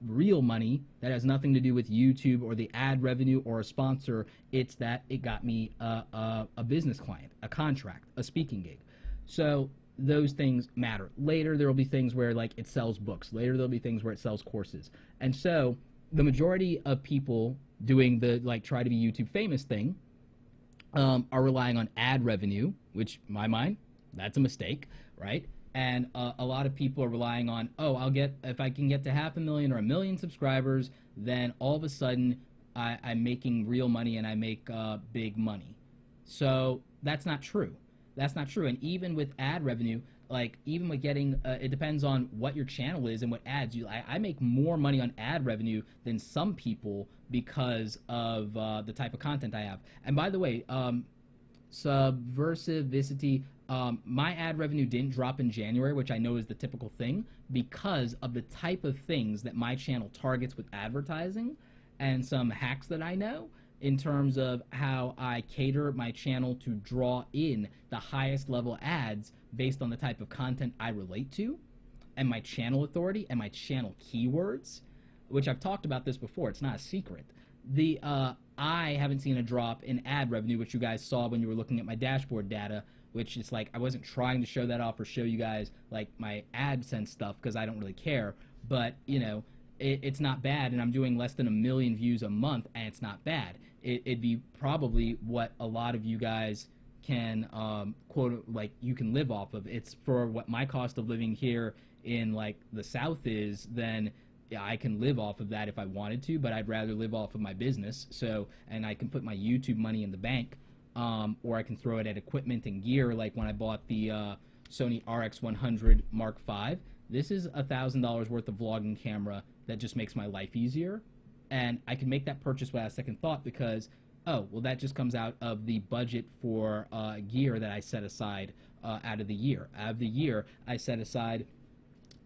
real money that has nothing to do with YouTube or the ad revenue or a sponsor. It's that it got me a business client, a contract, a speaking gig. So those things matter. Later, there will be things where, like, it sells books. Later, there'll be things where it sells courses. And so the majority of people doing the, like, try to be YouTube famous thing are relying on ad revenue, which, in my mind, that's a mistake, right? And a lot of people are relying on, oh, if I can get to 500,000 or 1 million subscribers, then all of a sudden I'm making real money and I make big money. So that's not true. That's not true. And even with ad revenue, like, even with getting, it depends on what your channel is and what ads you. I make more money on ad revenue than some people because of the type of content I have. And by the way, Subversivity, my ad revenue didn't drop in January, which I know is the typical thing, because of the type of things that my channel targets with advertising and some hacks that I know in terms of how I cater my channel to draw in the highest level ads based on the type of content I relate to and my channel authority and my channel keywords, which I've talked about this before. It's not a secret. I haven't seen a drop in ad revenue, which you guys saw when you were looking at my dashboard data, which is like, I wasn't trying to show that off or show you guys like my AdSense stuff because I don't really care, but you know, it's not bad, and I'm doing less than 1 million views a month, and it's not bad. It'd be probably what a lot of you guys can quote, like, you can live off of. It's for what my cost of living here in like the South is, then yeah, I can live off of that if I wanted to, but I'd rather live off of my business. So, and I can put my YouTube money in the bank, or I can throw it at equipment and gear, like when I bought the Sony RX100 Mark V. This is $1,000 worth of vlogging camera that just makes my life easier, and I can make that purchase without a second thought because, oh, well, that just comes out of the budget for gear that I set aside out of the year. Out of the year, I set aside,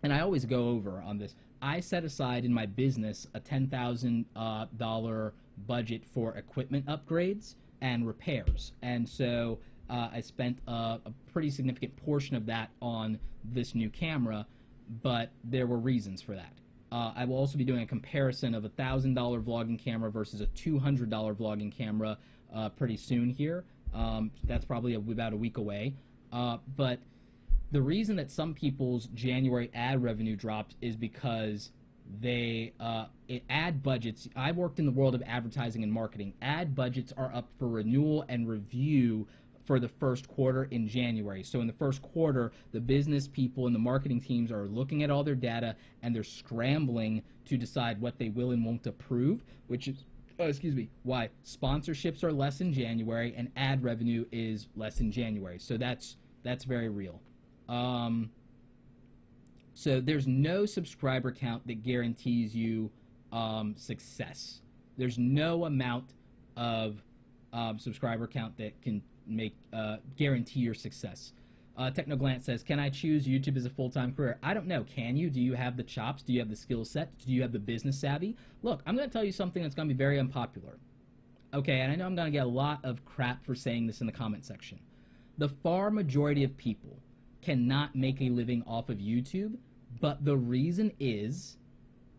and I always go over on this, I set aside in my business a $10,000 budget for equipment upgrades and repairs, and so I spent a pretty significant portion of that on this new camera, but there were reasons for that. I will also be doing a comparison of a $1,000 vlogging camera versus a $200 vlogging camera pretty soon here. That's probably about a week away. But the reason that some people's January ad revenue dropped is because ad budgets, I worked in the world of advertising and marketing. Ad budgets are up for renewal and review for the first quarter in January. So in the first quarter, the business people and the marketing teams are looking at all their data and they're scrambling to decide what they will and won't approve, which is, why sponsorships are less in January and ad revenue is less in January. So that's very real. So there's no subscriber count that guarantees you success. There's no amount of subscriber count that can guarantee your success. Technoglance says, can I choose YouTube as a full-time career? I don't know. Can you? Do you have the chops? Do you have the skill set? Do you have the business savvy? Look, I'm going to tell you something that's going to be very unpopular. Okay, and I know I'm going to get a lot of crap for saying this in the comment section. The far majority of people cannot make a living off of YouTube, but the reason is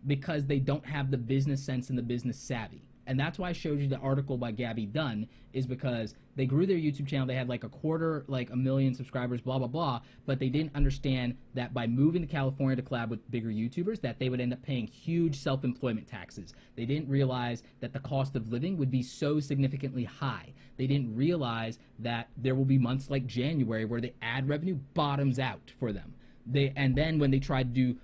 because they don't have the business sense and the business savvy. And that's why I showed you the article by GABY DUNN, is because they grew their YouTube channel, they had like 1 million subscribers, blah, blah, blah, but they didn't understand that by moving to California to collab with bigger YouTubers, that they would end up paying huge self-employment taxes. They didn't realize that the cost of living would be so significantly high. They didn't realize that there will be months like January where the ad revenue bottoms out for them. And then when they tried to do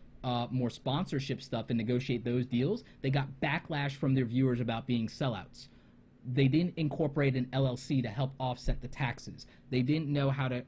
more sponsorship stuff and negotiate those deals, they got backlash from their viewers about being sellouts. They didn't incorporate an LLC to help offset the taxes. They didn't know how to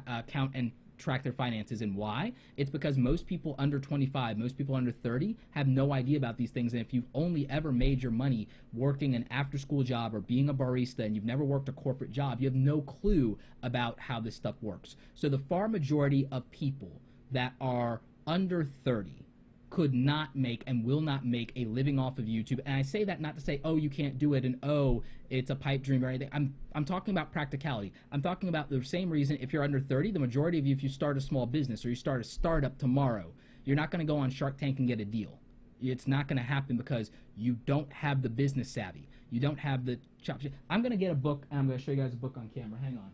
account and track their finances. And why? It's because most people under 25, most people under 30 have no idea about these things. And if you've only ever made your money working an after-school job or being a barista and you've never worked a corporate job, you have no clue about how this stuff works. So the far majority of people that are under 30 could not make and will not make a living off of YouTube. And I say that not to say, oh, you can't do it, and oh, it's a pipe dream or anything. I'm talking about practicality. I'm talking about the same reason if you're under 30, the majority of you, if you start a small business or you start a startup tomorrow, you're not going to go on Shark Tank and get a deal. It's not going to happen because you don't have the business savvy. You don't have the chops. I'm going to get a book, and I'm going to show you guys a book on camera. Hang on.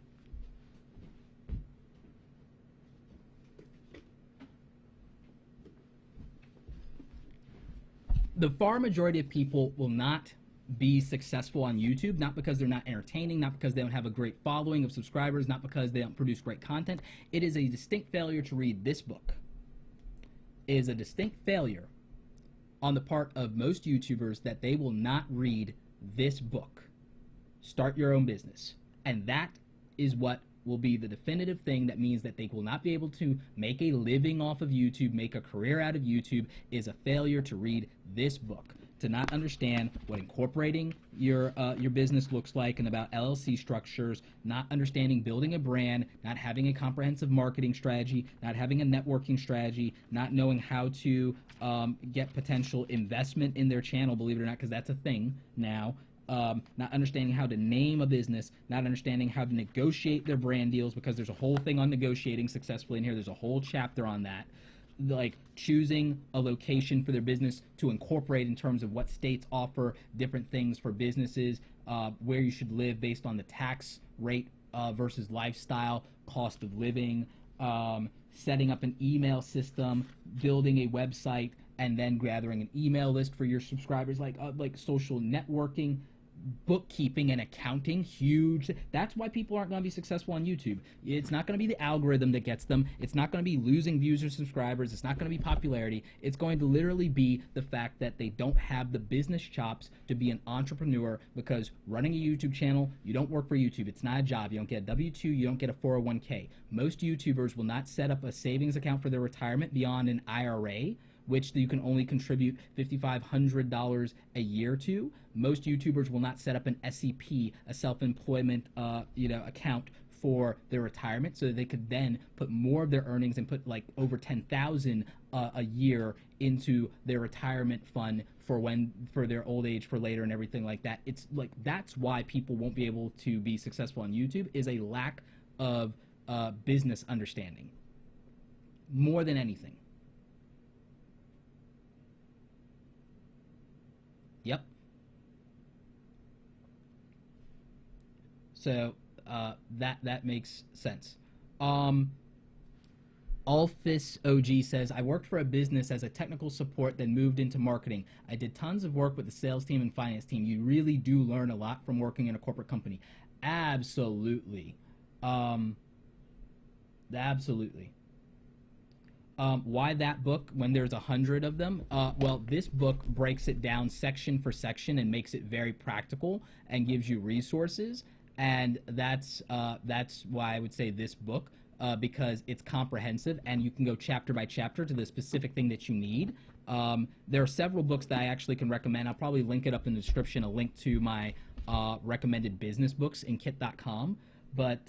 The far majority of people will not be successful on YouTube, not because they're not entertaining, not because they don't have a great following of subscribers, not because they don't produce great content. It is a distinct failure to read this book. It is a distinct failure on the part of most YouTubers that they will not read this book, Start Your Own Business. And that is what will be the definitive thing that means that they will not be able to make a living off of YouTube, make a career out of YouTube, is a failure to read this book, to not understand what incorporating your business looks like and about LLC structures, not understanding building a brand, not having a comprehensive marketing strategy, not having a networking strategy, not knowing how to get potential investment in their channel, believe it or not, because that's a thing now. Not understanding how to name a business, not understanding how to negotiate their brand deals, because there's a whole thing on negotiating successfully in here. There's a whole chapter on that. Like choosing a location for their business to incorporate in terms of what states offer different things for businesses, where you should live based on the tax rate versus lifestyle, cost of living, setting up an email system, building a website, and then gathering an email list for your subscribers, like social networking, bookkeeping and accounting, huge. That's why people aren't going to be successful on YouTube. It's not going to be the algorithm that gets them. It's not going to be losing views or subscribers. It's not going to be popularity. It's going to literally be the fact that they don't have the business chops to be an entrepreneur, because running a YouTube channel, you don't work for YouTube. It's not a job. You don't get a W-2. You don't get a 401k. Most YouTubers will not set up a savings account for their retirement beyond an IRA, which you can only contribute $5,500 a year to. Most YouTubers will not set up an SEP, a self-employment account for their retirement, so that they could then put more of their earnings and put like over $10,000 a year into their retirement fund for their old age, for later, and everything like that. It's like that's why people won't be able to be successful on YouTube, is a lack of business understanding more than anything. Yep. So that makes sense. Alphys OG says, I worked for a business as a technical support, then moved into marketing. I did tons of work with the sales team and finance team. You really do learn a lot from working in a corporate company. Absolutely. Absolutely. Why that book when there's 100 of them? Well, this book breaks it down section for section and makes it very practical and gives you resources, and that's why I would say this book, because it's comprehensive and you can go chapter by chapter to the specific thing that you need. There are several books that I actually can recommend. I'll probably link it up in the description, a link to my recommended business books in kit.com, but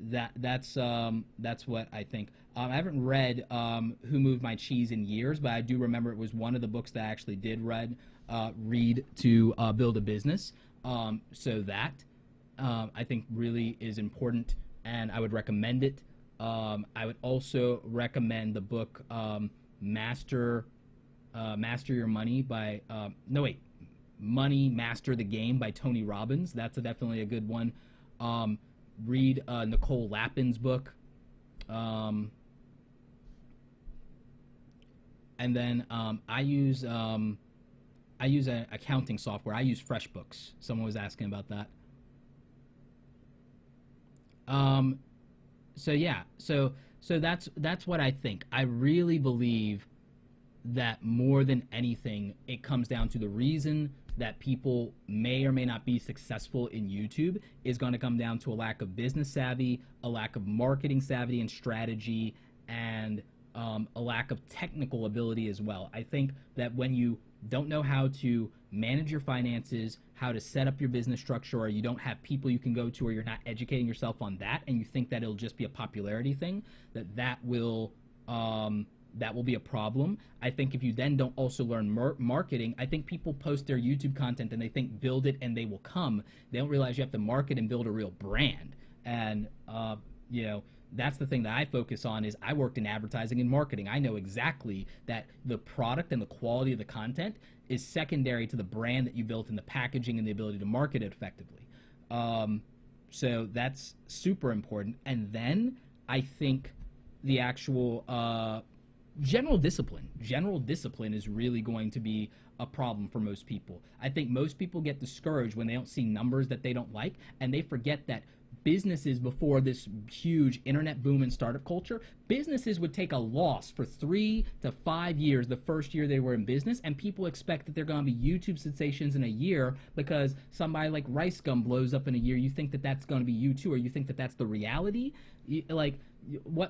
that's what I think. I haven't read Who Moved My Cheese in years, but I do remember it was one of the books that I actually did read to build a business. So that I think really is important, and I would recommend it. I would also recommend the book Master Your Money by Money Master the Game by Tony Robbins. That's definitely a good one. Read Nicole Lapin's book. And then I use an accounting software. I use FreshBooks. Someone was asking about that. So yeah, so that's what I think. I really believe that more than anything, it comes down to the reason that people may or may not be successful in YouTube is going to come down to a lack of business savvy, a lack of marketing savvy and strategy, and a lack of technical ability as well. I think that when you don't know how to manage your finances, how to set up your business structure, or you don't have people you can go to, or you're not educating yourself on that, and you think that it'll just be a popularity thing, that will be a problem. I think if you then don't also learn marketing, I think people post their YouTube content and they think build it and they will come. They don't realize you have to market and build a real brand. And you know, that's the thing that I focus on. Is I worked in advertising and marketing. I know exactly that the product and the quality of the content is secondary to the brand that you built and the packaging and the ability to market it effectively. So that's super important. And then I think the actual general discipline is really going to be a problem for most people. I think most people get discouraged when they don't see numbers that they don't like, and they forget that businesses before this huge internet boom and startup culture, businesses would take a loss for 3 to 5 years the first year they were in business, and people expect that they're going to be YouTube sensations in a year because somebody like Rice Gum blows up in a year. You think that that's going to be you too, or you think that that's the reality?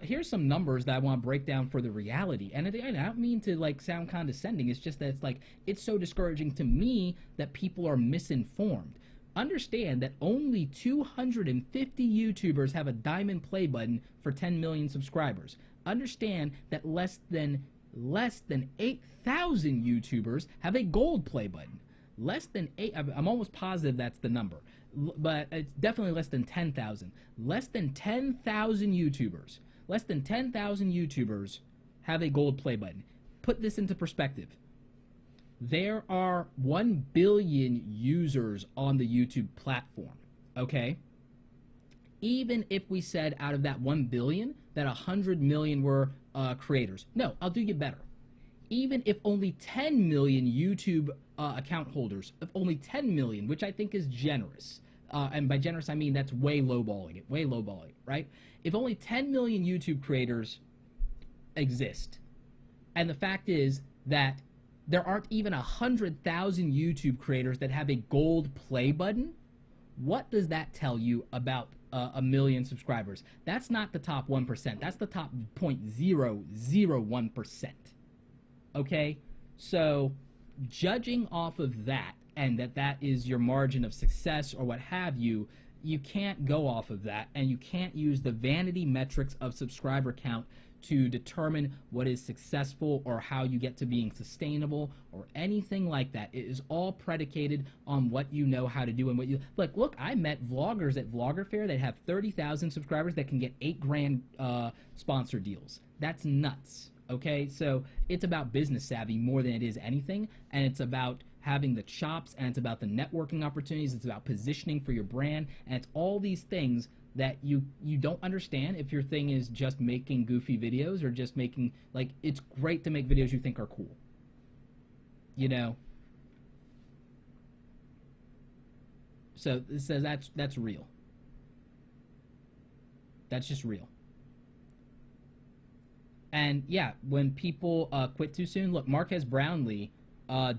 Here's some numbers that I want to break down for the reality. And I don't mean to like sound condescending. It's just that it's so discouraging to me that people are misinformed. Understand that only 250 YouTubers have a diamond play button for 10 million subscribers. Understand that less than 8,000 YouTubers have a gold play button. Less than 8, I'm almost positive that's the number, but it's definitely less than 10,000. Less than 10,000 YouTubers have a gold play button. Put this into perspective. There are 1 billion users on the YouTube platform, okay? Even if we said out of that 1 billion, that 100 million were creators. No, I'll do you better. Even if only 10 million YouTube account holders, if only 10 million, which I think is generous, and by generous I mean that's way lowballing it, right? If only 10 million YouTube creators exist, and the fact is that there aren't even 100,000 YouTube creators that have a gold play button, what does that tell you about a million subscribers? That's not the top 1%. That's the top 0.001%. Okay? So, judging off of that, and that is your margin of success or what have you, you can't go off of that, and you can't use the vanity metrics of subscriber count to determine what is successful or how you get to being sustainable or anything like that. It is all predicated on what you know how to do and what you like. Look, I met vloggers at Vlogger Fair that have 30,000 subscribers that can get $8,000 sponsor deals. That's nuts. Okay, so it's about business savvy more than it is anything, and it's about having the chops, and it's about the networking opportunities, it's about positioning for your brand, and it's all these things that you don't understand if your thing is just making goofy videos or just making, like, it's great to make videos you think are cool, you know? So it says that's real. That's just real. And yeah, when people quit too soon, look, Marquez Brownlee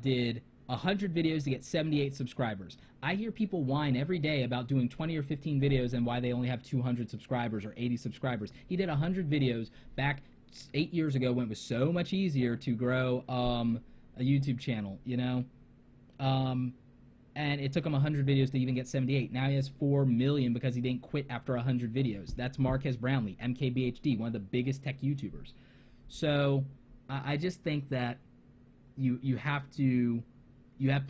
did 100 videos to get 78 subscribers. I hear people whine every day about doing 20 or 15 videos and why they only have 200 subscribers or 80 subscribers. He did 100 videos back 8 years ago when it was so much easier to grow a YouTube channel, you know? And it took him 100 videos to even get 78. Now he has 4 million because he didn't quit after 100 videos. That's Marquez Brownlee, MKBHD, one of the biggest tech YouTubers. So I just think that you have to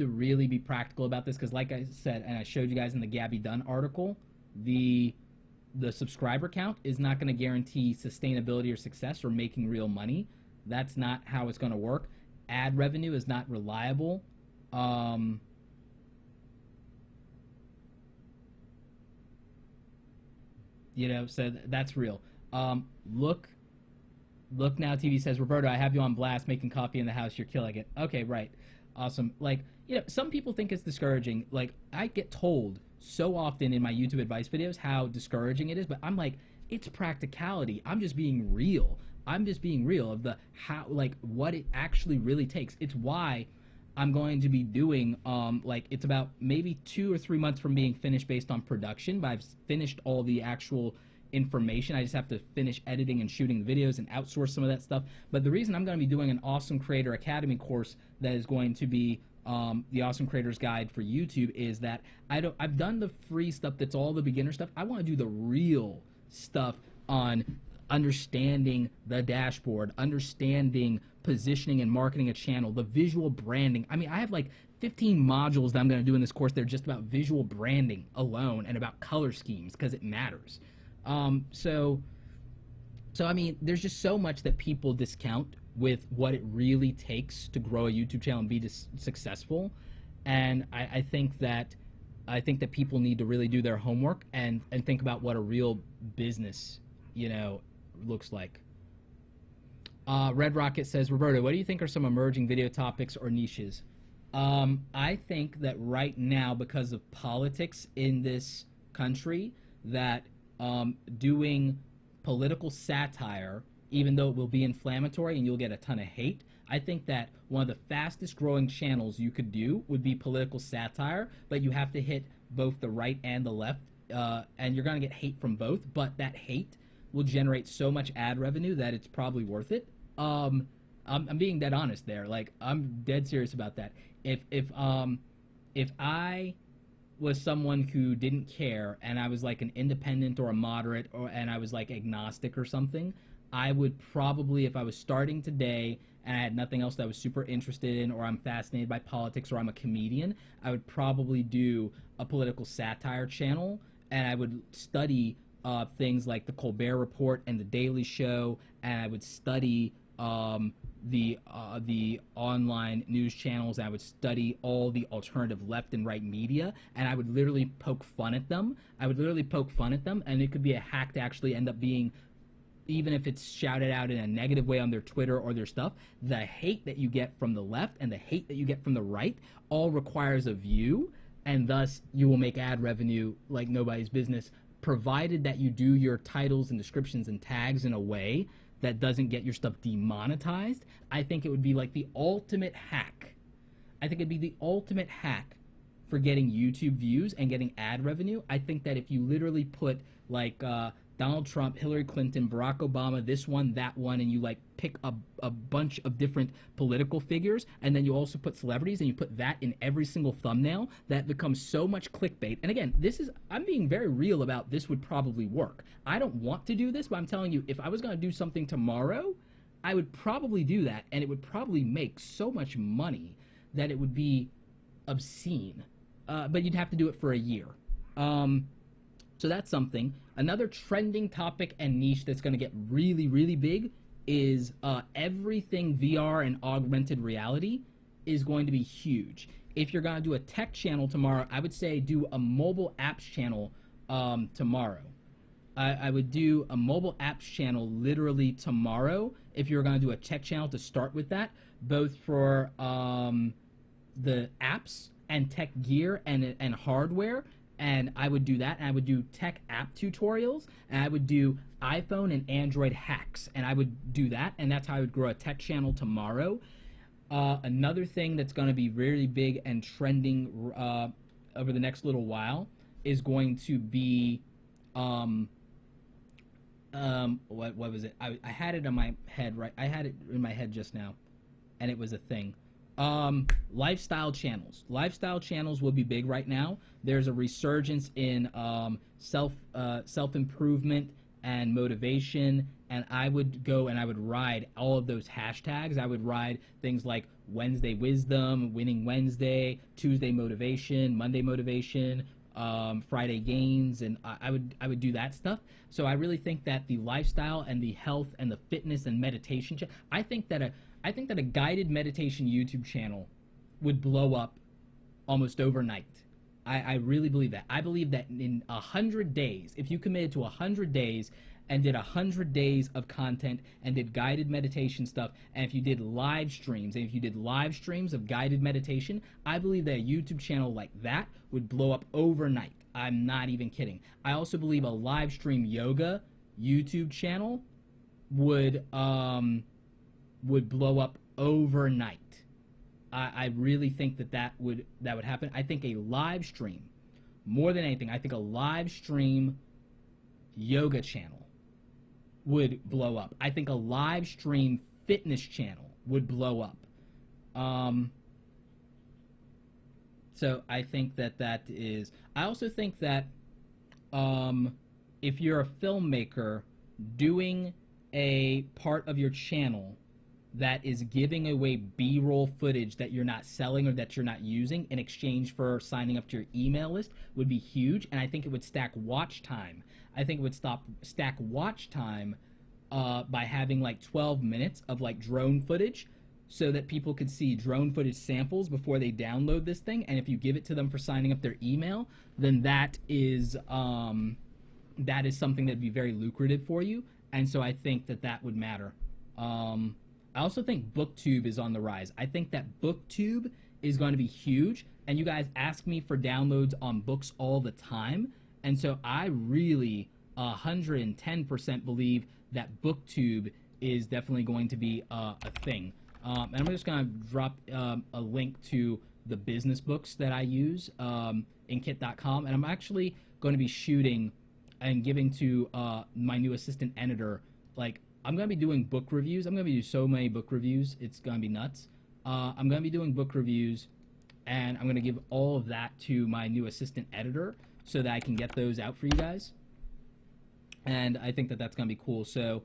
really be practical about this, because like I said, and I showed you guys in the Gabby Dunn article, the subscriber count is not going to guarantee sustainability or success or making real money. That's not how it's going to work. Ad revenue is not reliable. You know, so that's real. Look Now TV says, Roberto, I have you on blast making coffee in the house. You're killing it. Okay, right. Awesome. Like, you know, some people think it's discouraging. Like, I get told so often in my YouTube advice videos how discouraging it is, but I'm like, it's practicality. I'm just being real. I'm just being real of the how, like, what it actually really takes. It's why I'm going to be doing, like, it's about maybe 2 or 3 months from being finished based on production, but I've finished all the actual information. I just have to finish editing and shooting the videos and outsource some of that stuff. But the reason I'm going to be doing an Awesome Creator Academy course that is going to be the Awesome Creators Guide for YouTube is that I've done the free stuff that's all the beginner stuff. I want to do the real stuff on understanding the dashboard, understanding positioning and marketing a channel, the visual branding. I mean, I have like 15 modules that I'm going to do in this course. They're just about visual branding alone and about color schemes because it matters. So I mean, there's just so much that people discount with what it really takes to grow a YouTube channel and be successful. And I think that people need to really do their homework and think about what a real business, you know, looks like. Red Rocket says, Roberto, what do you think are some emerging video topics or niches? I think that right now, because of politics in this country, that doing political satire, even though it will be inflammatory and you'll get a ton of hate, I think that one of the fastest growing channels you could do would be political satire, but you have to hit both the right and the left, and you're going to get hate from both, but that hate will generate so much ad revenue that it's probably worth it. I'm being dead honest there. Like, I'm dead serious about that. If I was someone who didn't care and I was like an independent or a moderate and I was like agnostic or something, I would probably, if I was starting today and I had nothing else that I was super interested in, or I'm fascinated by politics, or I'm a comedian, I would probably do a political satire channel, and I would study things like the Colbert Report and the Daily Show, and I would study the online news channels. I would study all the alternative left and right media, and I would literally poke fun at them. And it could be a hack to actually end up being, even if it's shouted out in a negative way on their Twitter or their stuff, the hate that you get from the left and the hate that you get from the right all requires a view, and thus you will make ad revenue like nobody's business, provided that you do your titles and descriptions and tags in a way that doesn't get your stuff demonetized. I think it would be like the ultimate hack. I think it'd be the ultimate hack for getting YouTube views and getting ad revenue. I think that if you literally put like Donald Trump, Hillary Clinton, Barack Obama, this one, that one, and you like pick a bunch of different political figures, and then you also put celebrities and you put that in every single thumbnail, that becomes so much clickbait. And again, I'm being very real about this would probably work. I don't want to do this, but I'm telling you, if I was going to do something tomorrow, I would probably do that, and it would probably make so much money that it would be obscene. But you'd have to do it for a year. So that's something. Another trending topic and niche that's going to get really, really big is everything VR and augmented reality is going to be huge. If you're going to do a tech channel tomorrow, I would say do a mobile apps channel tomorrow. I would do a mobile apps channel literally tomorrow if you're going to do a tech channel to start with that, both for the apps and tech gear and hardware. And I would do that, and I would do tech app tutorials, and I would do iPhone and Android hacks, and I would do that, and that's how I would grow a tech channel tomorrow. Another thing that's going to be really big and trending over the next little while is going to be, what was it? I had it in my head, right? I had it in my head just now, and it was a thing. Lifestyle channels. Lifestyle channels will be big right now. There's a resurgence in self-improvement and motivation, and I would go and I would ride all of those hashtags. I would ride things like Wednesday Wisdom, Winning Wednesday, Tuesday Motivation, Monday Motivation, Friday Gains, and I would do that stuff. So I really think that the lifestyle and the health and the fitness and meditation, I think that a guided meditation YouTube channel would blow up almost overnight. I really believe that. I believe that in 100 days, if you committed to 100 days and did 100 days of content and did guided meditation stuff, and if you did live streams, of guided meditation, I believe that a YouTube channel like that would blow up overnight. I'm not even kidding. I also believe a live stream yoga YouTube channel would blow up overnight. I really think that would happen. I think a live stream, more than anything, I think a live stream yoga channel would blow up. I think a live stream fitness channel would blow up. So I think that is. I also think that if you're a filmmaker doing a part of your channel that is giving away B-roll footage that you're not selling or that you're not using in exchange for signing up to your email list would be huge, and I think it would stack watch time. I think it would stack watch time by having like 12 minutes of like drone footage, so that people could see drone footage samples before they download this thing. And if you give it to them for signing up their email, then that is something that'd be very lucrative for you. And so I think that would matter. I also think BookTube is on the rise. I think that BookTube is going to be huge, and you guys ask me for downloads on books all the time, and so I really 110% believe that BookTube is definitely going to be a thing. And I'm just going to drop a link to the business books that I use in kit.com, and I'm actually going to be shooting and giving to my new assistant editor, like, I'm going to be doing book reviews. I'm going to be doing so many book reviews. It's going to be nuts. I'm going to be doing book reviews, and I'm going to give all of that to my new assistant editor so that I can get those out for you guys. And I think that's going to be cool. So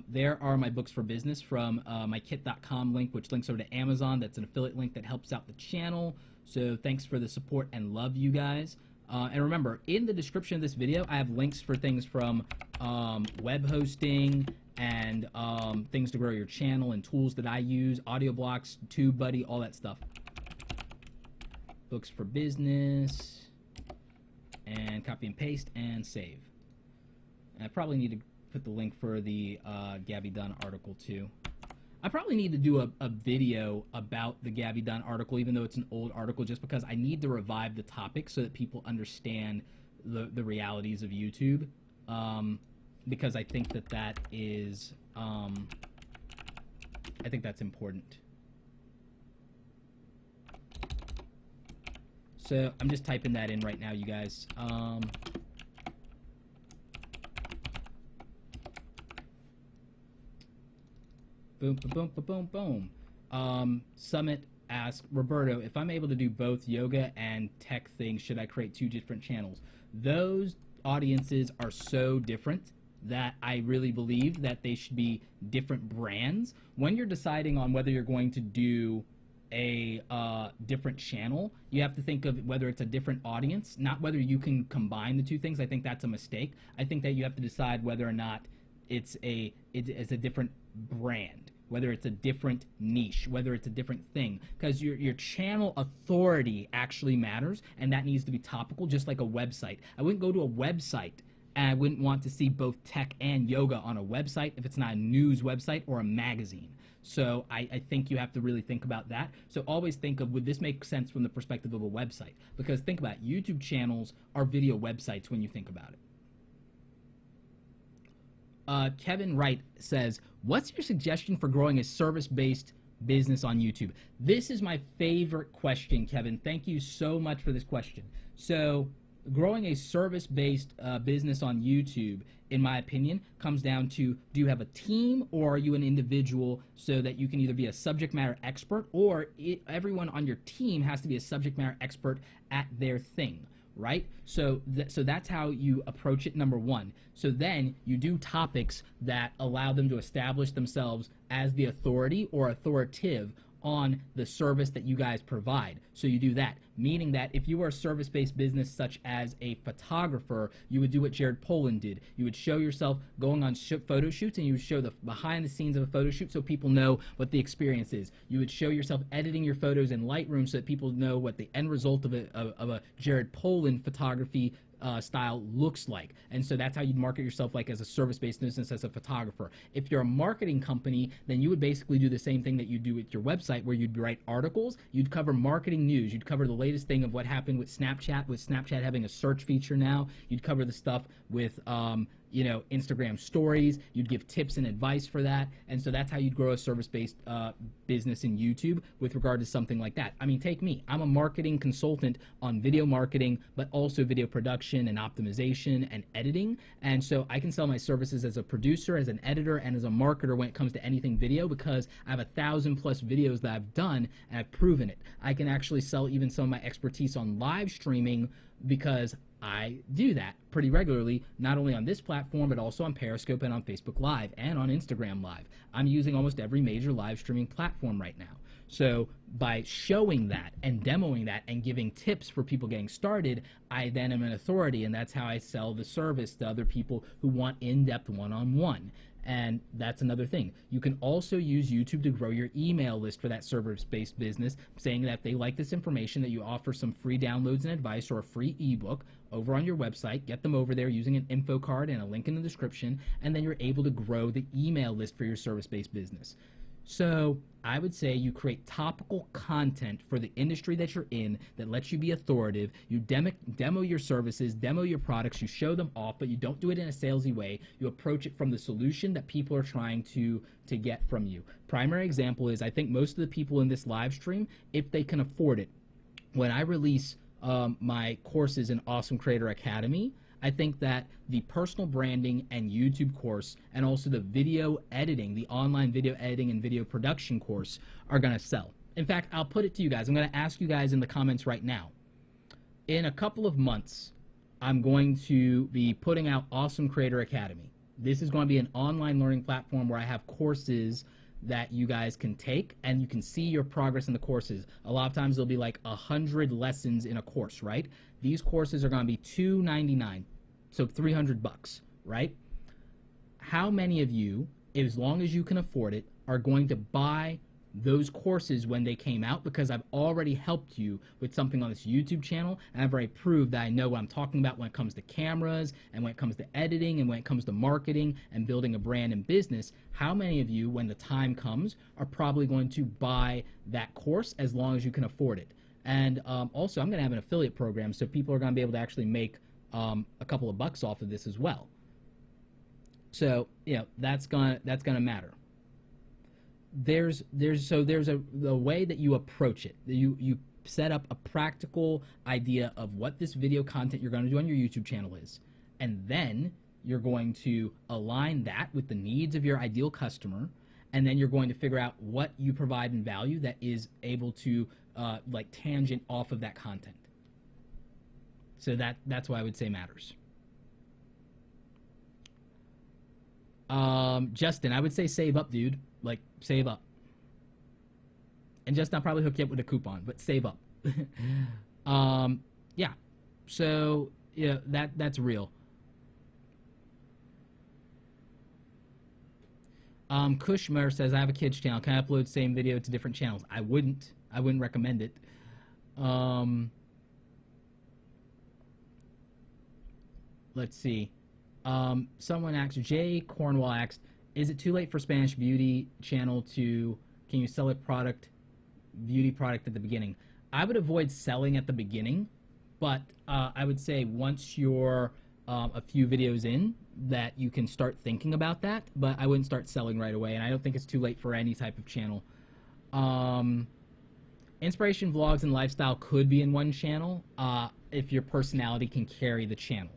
there are my books for business from my kit.com link, which links over to Amazon. That's an affiliate link that helps out the channel. So thanks for the support and love, you guys. And remember, in the description of this video, I have links for things from web hosting and things to grow your channel and tools that I use, audio blocks, TubeBuddy, all that stuff. Books for business, and copy and paste and save. And I probably need to put the link for the Gabby Dunn article too. I probably need to do a video about the Gabby Dunn article, even though it's an old article, just because I need to revive the topic so that people understand the realities of YouTube. Because I think that is, I think that's important. So I'm just typing that in right now, you guys. Boom, boom, boom, boom, boom. Summit asks, Roberto, if I'm able to do both yoga and tech things, should I create 2 different channels? Those audiences are so different that I really believe that they should be different brands. When you're deciding on whether you're going to do a different channel, you have to think of whether it's a different audience, not whether you can combine the 2 things. I think that's a mistake. I think that you have to decide whether or not it's a different brand, whether it's a different niche, whether it's a different thing, because your channel authority actually matters, and that needs to be topical, just like a website. I wouldn't go to a website and I wouldn't want to see both tech and yoga on a website if it's not a news website or a magazine. So I think you have to really think about that. So always think of, would this make sense from the perspective of a website? Because think about it, YouTube channels are video websites when you think about it. Kevin Wright says, what's your suggestion for growing a service-based business on YouTube? This is my favorite question, Kevin. Thank you so much for this question. So growing a service-based business on YouTube, in my opinion, comes down to, do you have a team or are you an individual, so that you can either be a subject matter expert, or everyone on your team has to be a subject matter expert at their thing, right? So that's how you approach it, number one. So then you do topics that allow them to establish themselves as the authority or authoritative on the service that you guys provide. So you do that, meaning that if you were a service-based business such as a photographer, you would do what Jared Polin did. You would show yourself going on photo shoots, and you would show the behind the scenes of a photo shoot so people know what the experience is. You would show yourself editing your photos in Lightroom so that people know what the end result of a Jared Polin photography style looks like. And so that's how you'd market yourself, like as a service-based business, as a photographer. If you're a marketing company, then you would basically do the same thing that you do with your website, where you'd write articles, you'd cover marketing news, you'd cover the latest thing of what happened with Snapchat having a search feature now, you'd cover the stuff with you know, Instagram stories. You'd give tips and advice for that. And so that's how you'd grow a service-based business in YouTube with regard to something like that. I mean, take me. I'm a marketing consultant on video marketing, but also video production and optimization and editing. And so I can sell my services as a producer, as an editor, and as a marketer when it comes to anything video, because I have 1,000+ videos that I've done and I've proven it. I can actually sell even some of my expertise on live streaming because I do that pretty regularly, not only on this platform, but also on Periscope and on Facebook Live and on Instagram Live. I'm using almost every major live streaming platform right now. So by showing that and demoing that and giving tips for people getting started, I then am an authority, and that's how I sell the service to other people who want in-depth one-on-one. And that's another thing. You can also use YouTube to grow your email list for that service-based business, saying that if they like this information, that you offer some free downloads and advice or a free ebook over on your website. Get them over there using an info card and a link in the description, and then you're able to grow the email list for your service-based business. So I would say you create topical content for the industry that you're in that lets you be authoritative. You demo your services, demo your products, you show them off, but you don't do it in a salesy way. You approach it from the solution that people are trying to get from you. Primary example is, I think most of the people in this live stream, if they can afford it, when I release my courses in Awesome Creator Academy, I think that the personal branding and YouTube course, and also the video editing, the online video editing and video production course, are going to sell. In fact, I'll put it to you guys. I'm going to ask you guys in the comments right now. In a couple of months, I'm going to be putting out Awesome Creator Academy. This is going to be an online learning platform where I have courses that you guys can take, and you can see your progress in the courses. A lot of times there'll be like 100 lessons in a course, right? These courses are going to be $299, so $300, right? How many of you, as long as you can afford it, are going to buy those courses when they came out? Because I've already helped you with something on this YouTube channel, and I've already proved that I know what I'm talking about when it comes to cameras, and when it comes to editing, and when it comes to marketing and building a brand and business. How many of you, when the time comes, are probably going to buy that course as long as you can afford it? And also, I'm going to have an affiliate program, so people are going to be able to actually make a couple of bucks off of this as well. So, you know, that's gonna matter. There's a way that you approach it. You set up a practical idea of what this video content you're going to do on your YouTube channel is, and then you're going to align that with the needs of your ideal customer, and then you're going to figure out what you provide in value that is able to like tangent off of that content. So that's why I would say matters. Justin, I would say save up, dude. Like, save up. And Justin, I'll probably hook you up with a coupon, but save up. Yeah. So, yeah, that's real. Kushmer says, I have a kids channel. Can I upload same video to different channels? I wouldn't recommend it. Let's see. Someone asked, Jay Cornwall asked, is it too late for Spanish Beauty channel to, can you sell a beauty product at the beginning? I would avoid selling at the beginning, but I would say once you're a few videos in, that you can start thinking about that, but I wouldn't start selling right away, and I don't think it's too late for any type of channel. Inspiration vlogs and lifestyle could be in one channel if your personality can carry the channel.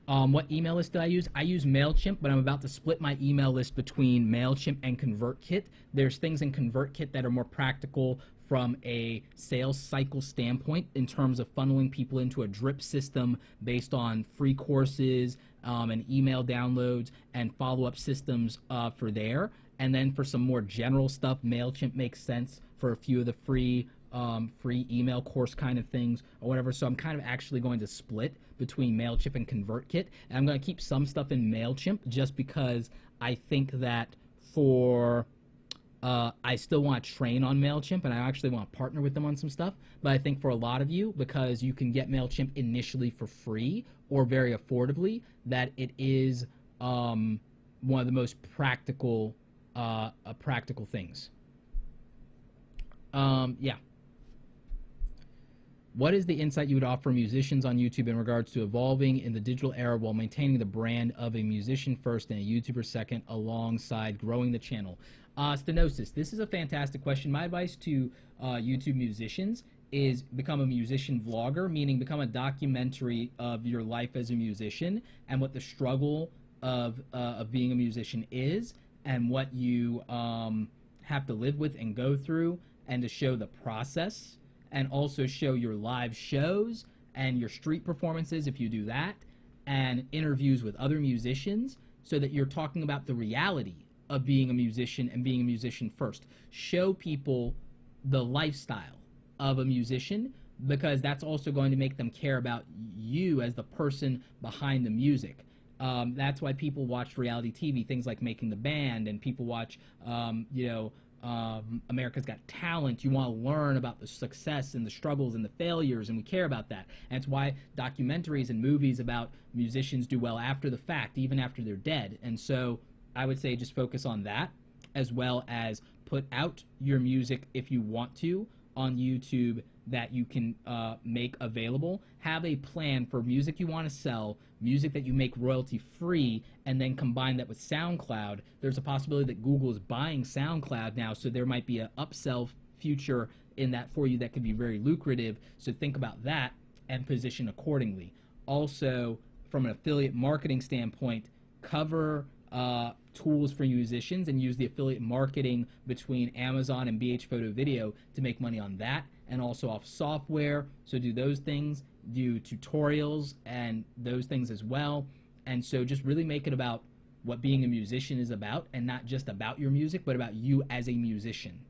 What email list did I use? I use MailChimp, but I'm about to split my email list between MailChimp and ConvertKit. There's things in ConvertKit that are more practical from a sales cycle standpoint in terms of funneling people into a drip system based on free courses and email downloads and follow-up systems for there. And then for some more general stuff, MailChimp makes sense for a few of the free email course kind of things or whatever. So I'm kind of actually going to split between MailChimp and ConvertKit. And I'm going to keep some stuff in MailChimp just because I think that for I still want to train on MailChimp, and I actually want to partner with them on some stuff. But I think for a lot of you, because you can get MailChimp initially for free or very affordably, that it is one of the most practical things. Yeah. What is the insight you would offer musicians on YouTube in regards to evolving in the digital era while maintaining the brand of a musician first and a YouTuber second alongside growing the channel? Stenosis, this is a fantastic question. My advice to YouTube musicians is become a musician vlogger, meaning become a documentary of your life as a musician and what the struggle of being a musician is and what you have to live with and go through, and to show the process, and also show your live shows and your street performances if you do that, and interviews with other musicians, so that you're talking about the reality of being a musician and being a musician first. Show people the lifestyle of a musician, because that's also going to make them care about you as the person behind the music. That's why people watch reality TV, things like Making the Band, and people watch, America's Got Talent. You want to learn about the success and the struggles and the failures, and we care about that. And it's why documentaries and movies about musicians do well after the fact, even after they're dead. And so I would say just focus on that, as well as put out your music if you want to on YouTube that you can make available. Have a plan for music you want to sell, music that you make royalty free, and then combine that with SoundCloud. There's a possibility that Google is buying SoundCloud now, so there might be an upsell future in that for you that could be very lucrative. So think about that and position accordingly. Also, from an affiliate marketing standpoint, cover tools for musicians and use the affiliate marketing between Amazon and BH Photo Video to make money on that, and also off software. So do those things, do tutorials and those things as well. And so just really make it about what being a musician is about, and not just about your music, but about you as a musician.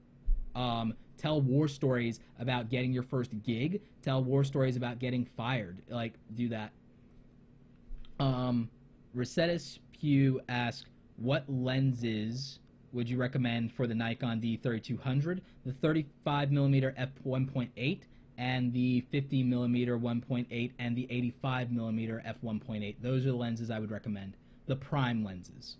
Tell war stories about getting your first gig. Tell war stories about getting fired. Like, do that. Resetus Pew asks, what lenses would you recommend for the Nikon D3200? The 35mm f1.8 and the 50mm 1.8 and the 85mm f1.8. Those are the lenses I would recommend. The prime lenses.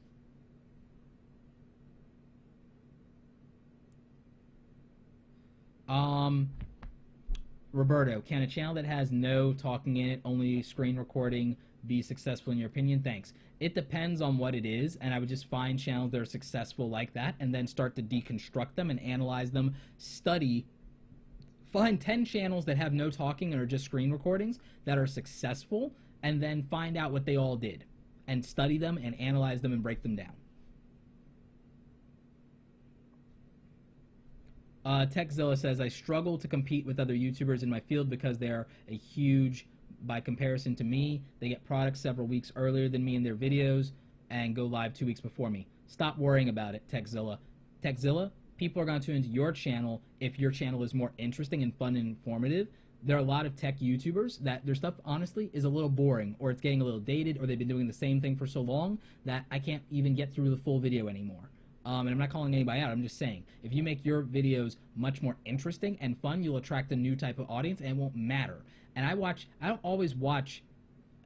Roberto, can a channel that has no talking in it, only screen recording, be successful in your opinion? Thanks. It depends on what it is, and I would just find channels that are successful like that and then start to deconstruct them and analyze them, study, find 10 channels that have no talking and are just screen recordings that are successful, and then find out what they all did and study them and analyze them and break them down. Techzilla says, I struggle to compete with other YouTubers in my field because they are a huge, by comparison to me, they get products several weeks earlier than me in their videos and go live 2 weeks before me. Stop worrying about it, Techzilla. Techzilla, people are going to tune into your channel if your channel is more interesting and fun and informative. There are a lot of tech YouTubers that their stuff, honestly, is a little boring, or it's getting a little dated, or they've been doing the same thing for so long that I can't even get through the full video anymore. And I'm not calling anybody out, I'm just saying, if you make your videos much more interesting and fun, you'll attract a new type of audience, and it won't matter. And I don't always watch,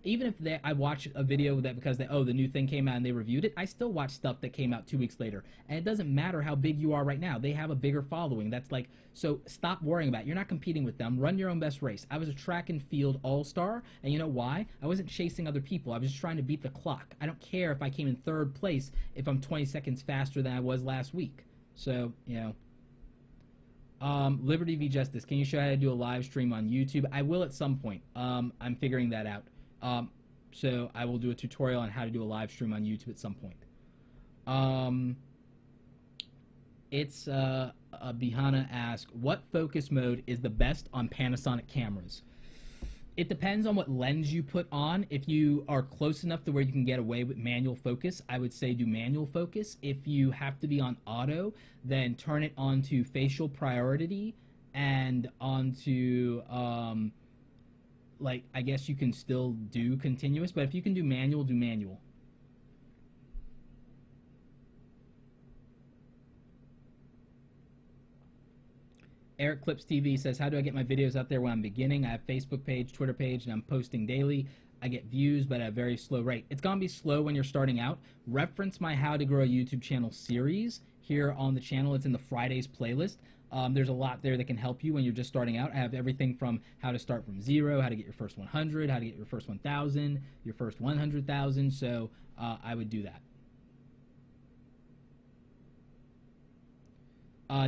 even if I watch a video that because the new thing came out and they reviewed it, I still watch stuff that came out 2 weeks later. And it doesn't matter how big you are right now. They have a bigger following. That's like, so stop worrying about it. You're not competing with them. Run your own best race. I was a track and field all-star, and you know why? I wasn't chasing other people. I was just trying to beat the clock. I don't care if I came in 3rd place if I'm 20 seconds faster than I was last week. So, you know. Liberty v. Justice, can you show how to do a live stream on YouTube? I will at some point. I'm figuring that out. So I will do a tutorial on how to do a live stream on YouTube at some point. Bihana asks, what focus mode is the best on Panasonic cameras? It depends on what lens you put on. If you are close enough to where you can get away with manual focus, I would say do manual focus. If you have to be on auto, then turn it onto facial priority and onto, like, I guess you can still do continuous, but if you can do manual, do manual. Eric Clips TV says, how do I get my videos out there when I'm beginning? I have Facebook page, Twitter page, and I'm posting daily. I get views, but at a very slow rate. It's going to be slow when you're starting out. Reference my How to Grow a YouTube Channel series here on the channel. It's in the Fridays playlist. There's a lot there that can help you when you're just starting out. I have everything from how to start from 0, how to get your first 100, how to get your first 1,000, your first 100,000. So I would do that.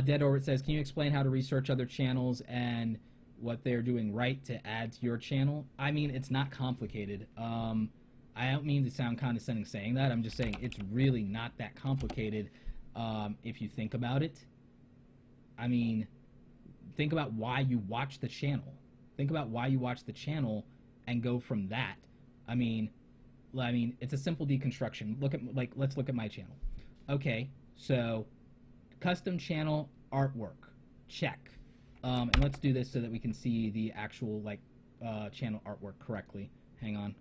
Dead Orbit says, can you explain how to research other channels and what they're doing right to add to your channel? I mean, it's not complicated. I don't mean to sound condescending saying that. I'm just saying it's really not that complicated if you think about it. I mean, think about why you watch the channel. Think about why you watch the channel and go from that. I mean, it's a simple deconstruction. Let's look at my channel. Okay, so custom channel artwork, check. And let's do this so that we can see the actual channel artwork correctly. Hang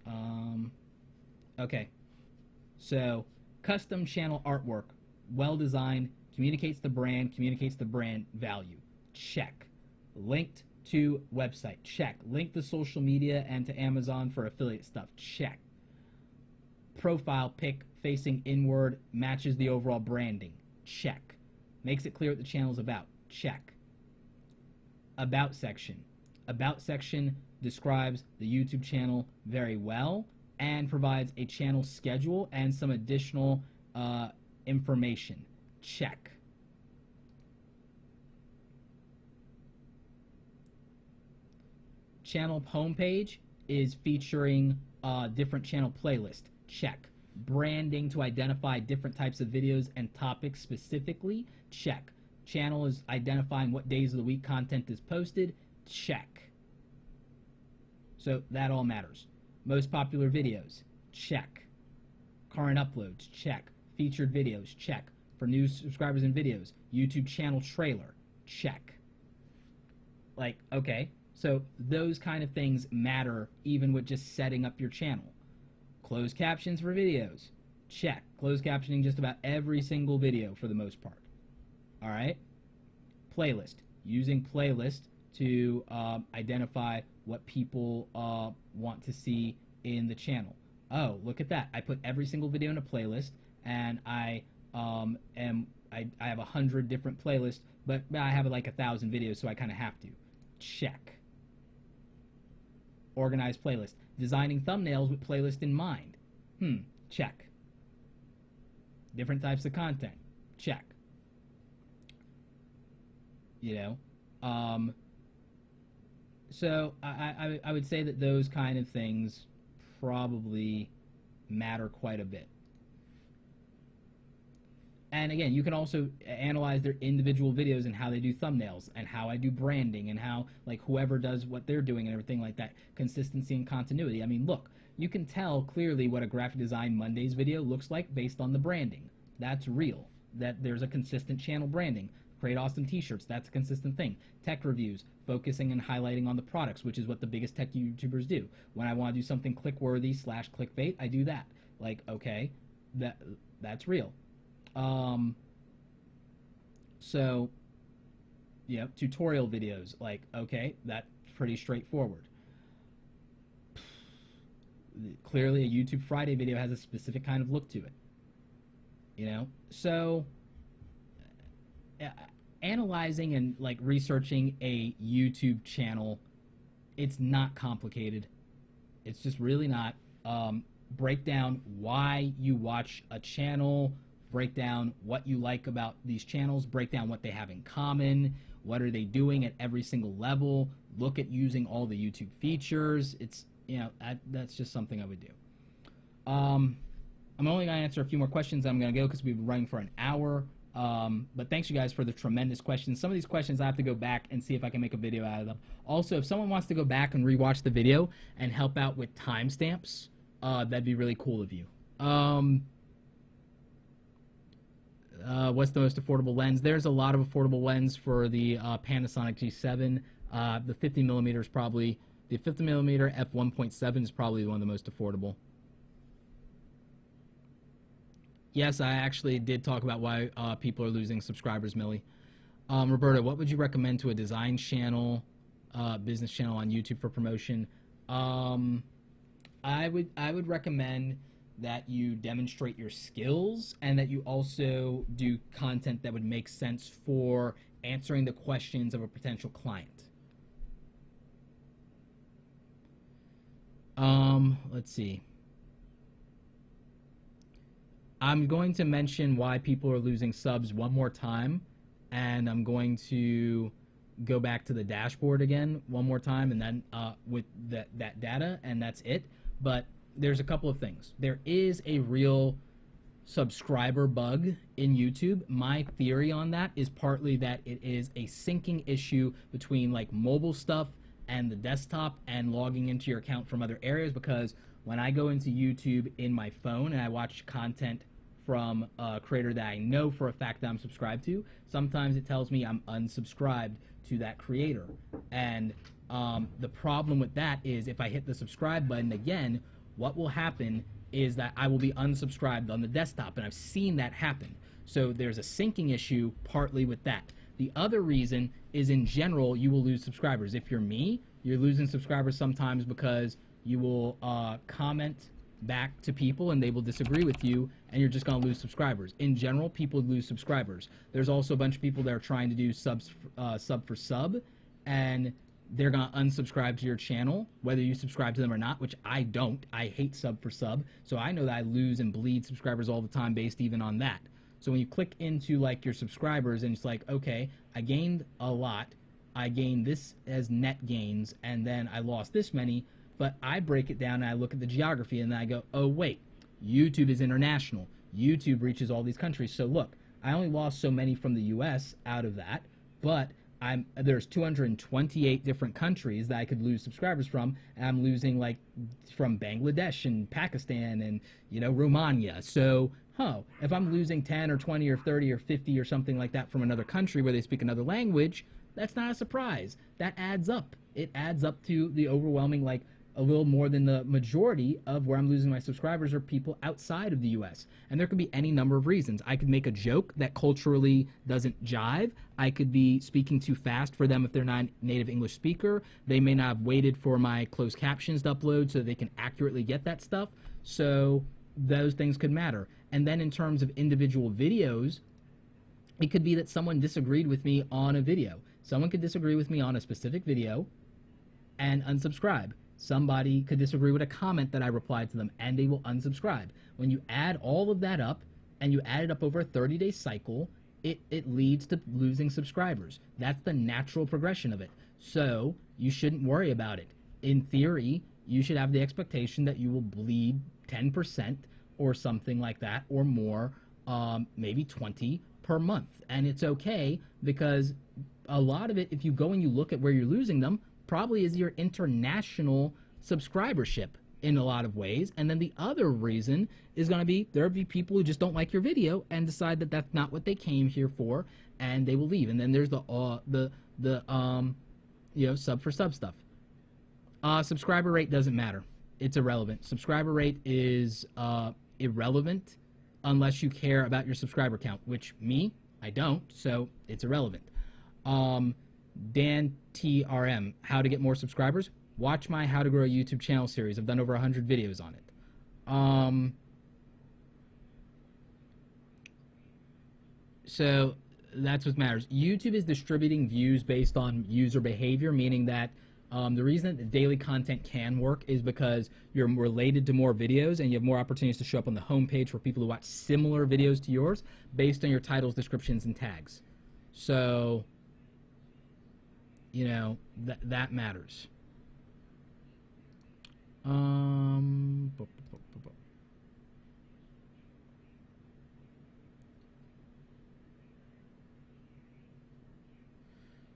on. Okay, so custom channel artwork, well designed, communicates the brand value, check. Linked to website, check. Linked to social media and to Amazon for affiliate stuff, check. Profile pic facing inward, matches the overall branding, check. Makes it clear what the channel is about, check. About section describes the YouTube channel very well and provides a channel schedule and some additional information, check. Channel homepage is featuring different channel playlist, check. Branding to identify different types of videos and topics specifically, check. Channel is identifying what days of the week content is posted, check. So that all matters. Most popular videos, check. Current uploads, check. Featured videos, check. For new subscribers and videos, YouTube channel trailer, check. Okay, so those kind of things matter even with just setting up your channel. Closed captions for videos, check. Closed captioning just about every single video for the most part. All right? Playlist. Using playlist to identify what people want to see in the channel. Oh, look at that. I put every single video in a playlist, and I have 100 different playlists, but I have 1,000 videos, so I kind of have to. Check. Organized playlist. Designing thumbnails with playlist in mind. Check. Different types of content. Check. So I would say that those kind of things probably matter quite a bit. And again, you can also analyze their individual videos and how they do thumbnails and how I do branding and how whoever does what they're doing and everything like that. Consistency and continuity. I mean, look, you can tell clearly what a Graphic Design Mondays video looks like based on the branding. That's real. That there's a consistent channel branding. Create awesome t-shirts, that's a consistent thing. Tech reviews, focusing and highlighting on the products, which is what the biggest tech YouTubers do. When I want to do something click-worthy / clickbait, I do that. Okay, that's real. So, yeah, tutorial videos, okay, that's pretty straightforward. Clearly a YouTube Friday video has a specific kind of look to it. So analyzing and researching a YouTube channel, it's not complicated. It's just really not. Break down why you watch a channel, break down what you like about these channels, break down what they have in common, what are they doing at every single level, look at using all the YouTube features. It's, that's just something I would do. I'm only going to answer a few more questions. I'm going to go because we've been running for an hour. But thanks you guys for the tremendous questions. Some of these questions I have to go back and see if I can make a video out of them. Also, if someone wants to go back and rewatch the video and help out with timestamps, that'd be really cool of you. What's the most affordable lens? There's a lot of affordable lens for the Panasonic G7. The 50mm is probably, the 50mm f1.7 is probably one of the most affordable. Yes, I actually did talk about why people are losing subscribers, Millie. Roberta, what would you recommend to a design channel, business channel on YouTube for promotion? I would recommend that you demonstrate your skills, and that you also do content that would make sense for answering the questions of a potential client. Let's see. I'm going to mention why people are losing subs one more time, and I'm going to go back to the dashboard again one more time, and then with that data, and that's it. But there's a couple of things. There is a real subscriber bug in YouTube. My theory on that is partly that it is a syncing issue between like mobile stuff and the desktop and logging into your account from other areas, because when I go into YouTube in my phone and I watch content from a creator that I know for a fact that I'm subscribed to, sometimes it tells me I'm unsubscribed to that creator. And the problem with that is if I hit the subscribe button again, what will happen is that I will be unsubscribed on the desktop, and I've seen that happen. So there's a syncing issue partly with that. The other reason is in general you will lose subscribers. If you're me, you're losing subscribers sometimes because you will comment back to people and they will disagree with you, and you're just going to lose subscribers. In general, people lose subscribers. There's also a bunch of people that are trying to do sub for sub, and they're going to unsubscribe to your channel, whether you subscribe to them or not, which I don't. I hate sub for sub, so I know that I lose and bleed subscribers all the time based even on that. So when you click into like your subscribers and it's like, okay, I gained a lot, I gained this as net gains, and then I lost this many, but I break it down and I look at the geography and then I go, oh wait, YouTube is international. YouTube reaches all these countries. So look, I only lost so many from the US out of that, but there's 228 different countries that I could lose subscribers from, and I'm losing like from Bangladesh and Pakistan and, you know, Romania. So, if I'm losing 10 or 20 or 30 or 50 or something like that from another country where they speak another language, that's not a surprise. That adds up. It adds up to the overwhelming, like a little more than the majority of where I'm losing my subscribers are people outside of the US. And there could be any number of reasons. I could make a joke that culturally doesn't jive. I could be speaking too fast for them if they're not a native English speaker. They may not have waited for my closed captions to upload so they can accurately get that stuff. So those things could matter. And then in terms of individual videos, it could be that someone disagreed with me on a video. Someone could disagree with me on a specific video and unsubscribe. Somebody could disagree with a comment that I replied to them and they will unsubscribe. When you add all of that up and you add it up over a 30-day cycle, it leads to losing subscribers. That's the natural progression of it. So you shouldn't worry about it. In theory, you should have the expectation that you will bleed 10% or something like that or more, maybe 20 per month. And it's okay, because a lot of it, if you go and you look at where you're losing them, probably is your international subscribership in a lot of ways. And then the other reason is going to be there'll be people who just don't like your video and decide that that's not what they came here for, and they will leave. And then there's the you know, sub for sub stuff. Subscriber rate doesn't matter. It's irrelevant. Subscriber rate is irrelevant unless you care about your subscriber count, which me, I don't, so it's irrelevant. Dan TRM, how to get more subscribers? Watch my How to Grow a YouTube Channel series. I've done over 100 videos on it. So that's what matters. YouTube is distributing views based on user behavior, meaning that the reason that daily content can work is because you're related to more videos and you have more opportunities to show up on the homepage for people who watch similar videos to yours based on your titles, descriptions, and tags. So, you know, that matters.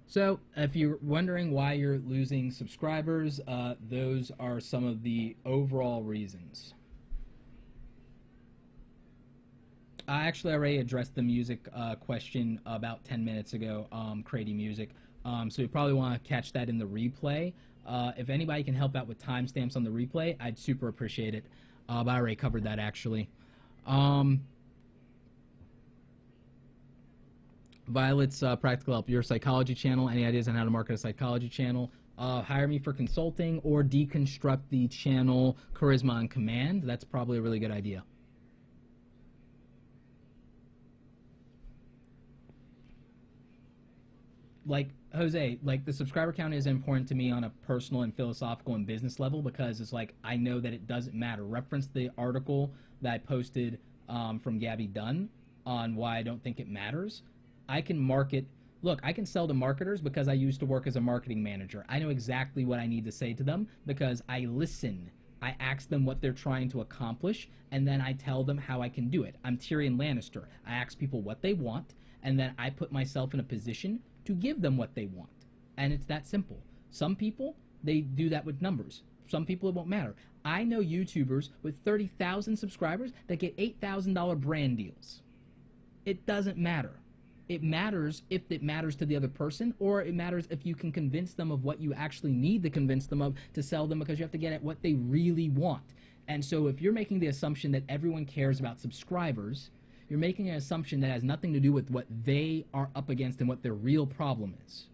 So if you're wondering why you're losing subscribers, those are some of the overall reasons. I actually already addressed the music question about 10 minutes ago, creating music. So you probably want to catch that in the replay. If anybody can help out with timestamps on the replay, I'd super appreciate it. But I already covered that actually. Violet's Practical Help, your psychology channel. Any ideas on how to market a psychology channel? hire me for consulting or deconstruct the channel Charisma on Command. That's probably a really good idea. Like, Jose, like, the subscriber count is important to me on a personal and philosophical and business level, because it's like, I know that it doesn't matter. Reference the article that I posted from Gabby Dunn on why I don't think it matters. I can market. Look, I can sell to marketers because I used to work as a marketing manager. I know exactly what I need to say to them because I listen. I ask them what they're trying to accomplish, and then I tell them how I can do it. I'm Tyrion Lannister. I ask people what they want, and then I put myself in a position to give them what they want. And it's that simple. Some people, they do that with numbers. Some people, it won't matter. I know YouTubers with 30,000 subscribers that get $8,000 brand deals. It doesn't matter. It matters if it matters to the other person, or it matters if you can convince them of what you actually need to convince them of to sell them, because you have to get at what they really want. And so if you're making the assumption that everyone cares about subscribers, you're making an assumption that has nothing to do with what they are up against and what their real problem is.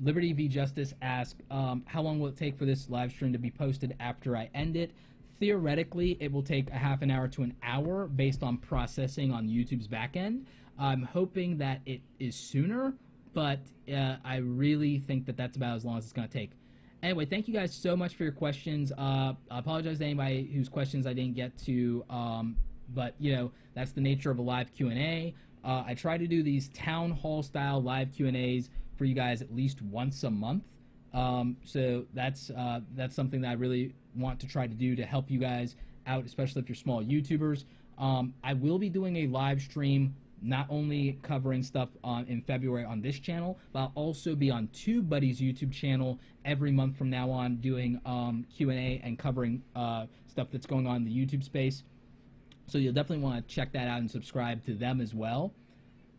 Liberty v. Justice asks, how long will it take for this live stream to be posted after I end it? Theoretically, it will take a half an hour to an hour based on processing on YouTube's back end. I'm hoping that it is sooner, but I really think that that's about as long as it's going to take. Anyway, thank you guys so much for your questions. I apologize to anybody whose questions I didn't get to, but, you know, that's the nature of a live Q&A. I try to do these town hall style live Q&As for you guys at least once a month. So that's something that I really want to try to do to help you guys out, especially if you're small YouTubers. I will be doing a live stream, not only covering stuff in February on this channel, but I'll also be on TubeBuddy's YouTube channel every month from now on, doing Q&A and covering stuff that's going on in the YouTube space. So you'll definitely want to check that out and subscribe to them as well.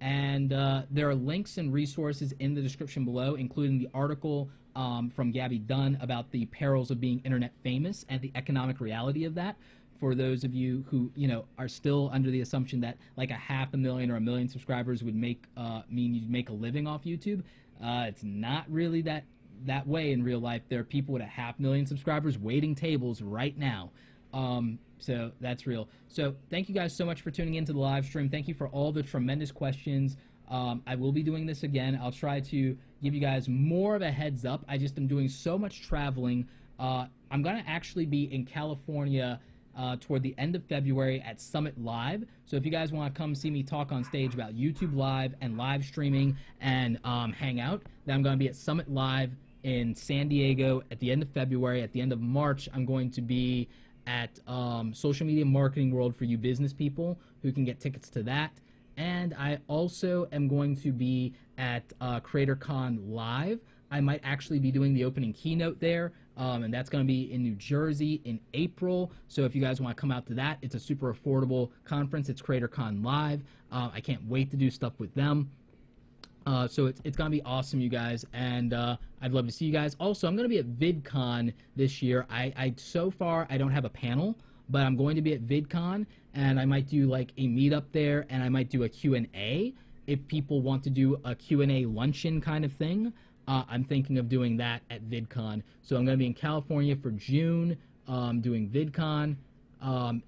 And there are links and resources in the description below, including the article from Gabby Dunn about the perils of being internet famous and the economic reality of that. For those of you who, you know, are still under the assumption that like 500,000 or 1 million subscribers would make mean you'd make a living off YouTube, it's not really that way in real life. There are people with 500,000 subscribers waiting tables right now. So that's real. So thank you guys so much for tuning into the live stream. Thank you for all the tremendous questions. I will be doing this again. I'll try to give you guys more of a heads up. I just am doing so much traveling. I'm going to actually be in California toward the end of February at Summit Live. So if you guys want to come see me talk on stage about YouTube Live and live streaming and hang out, then I'm going to be at Summit Live in San Diego at the end of February. At the end of March, I'm going to be at Social Media Marketing World for you business people who can get tickets to that. And I also am going to be at CreatorCon Live. I might actually be doing the opening keynote there, and that's going to be in New Jersey in April. So if you guys want to come out to that, it's a super affordable conference. It's CreatorCon Live. I can't wait to do stuff with them. So it's going to be awesome, you guys, and I'd love to see you guys. Also, I'm going to be at VidCon this year. So far, I don't have a panel, but I'm going to be at VidCon, and I might do like a meetup there, and I might do a Q&A if people want to do a Q&A luncheon kind of thing. I'm thinking of doing that at VidCon. So I'm going to be in California for June doing VidCon.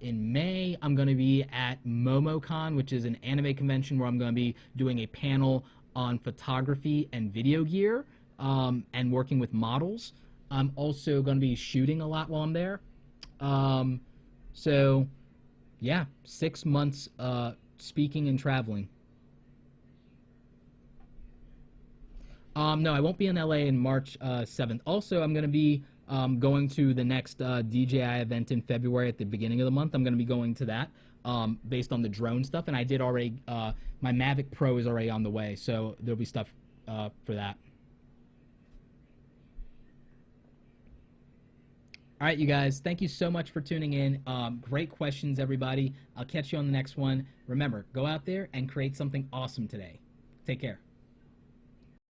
In May, I'm going to be at MomoCon, which is an anime convention where I'm going to be doing a panel on photography and video gear and working with models. I'm also going to be shooting a lot while I'm there. So, yeah, 6 months speaking and traveling. No, I won't be in LA in March 7th. Also, I'm going to be going to the next DJI event in February at the beginning of the month. I'm going to be going to that based on the drone stuff. And I did already, my Mavic Pro is already on the way, so there'll be stuff for that. All right, you guys, thank you so much for tuning in. Great questions, everybody. I'll catch you on the next one. Remember, go out there and create something awesome today. Take care.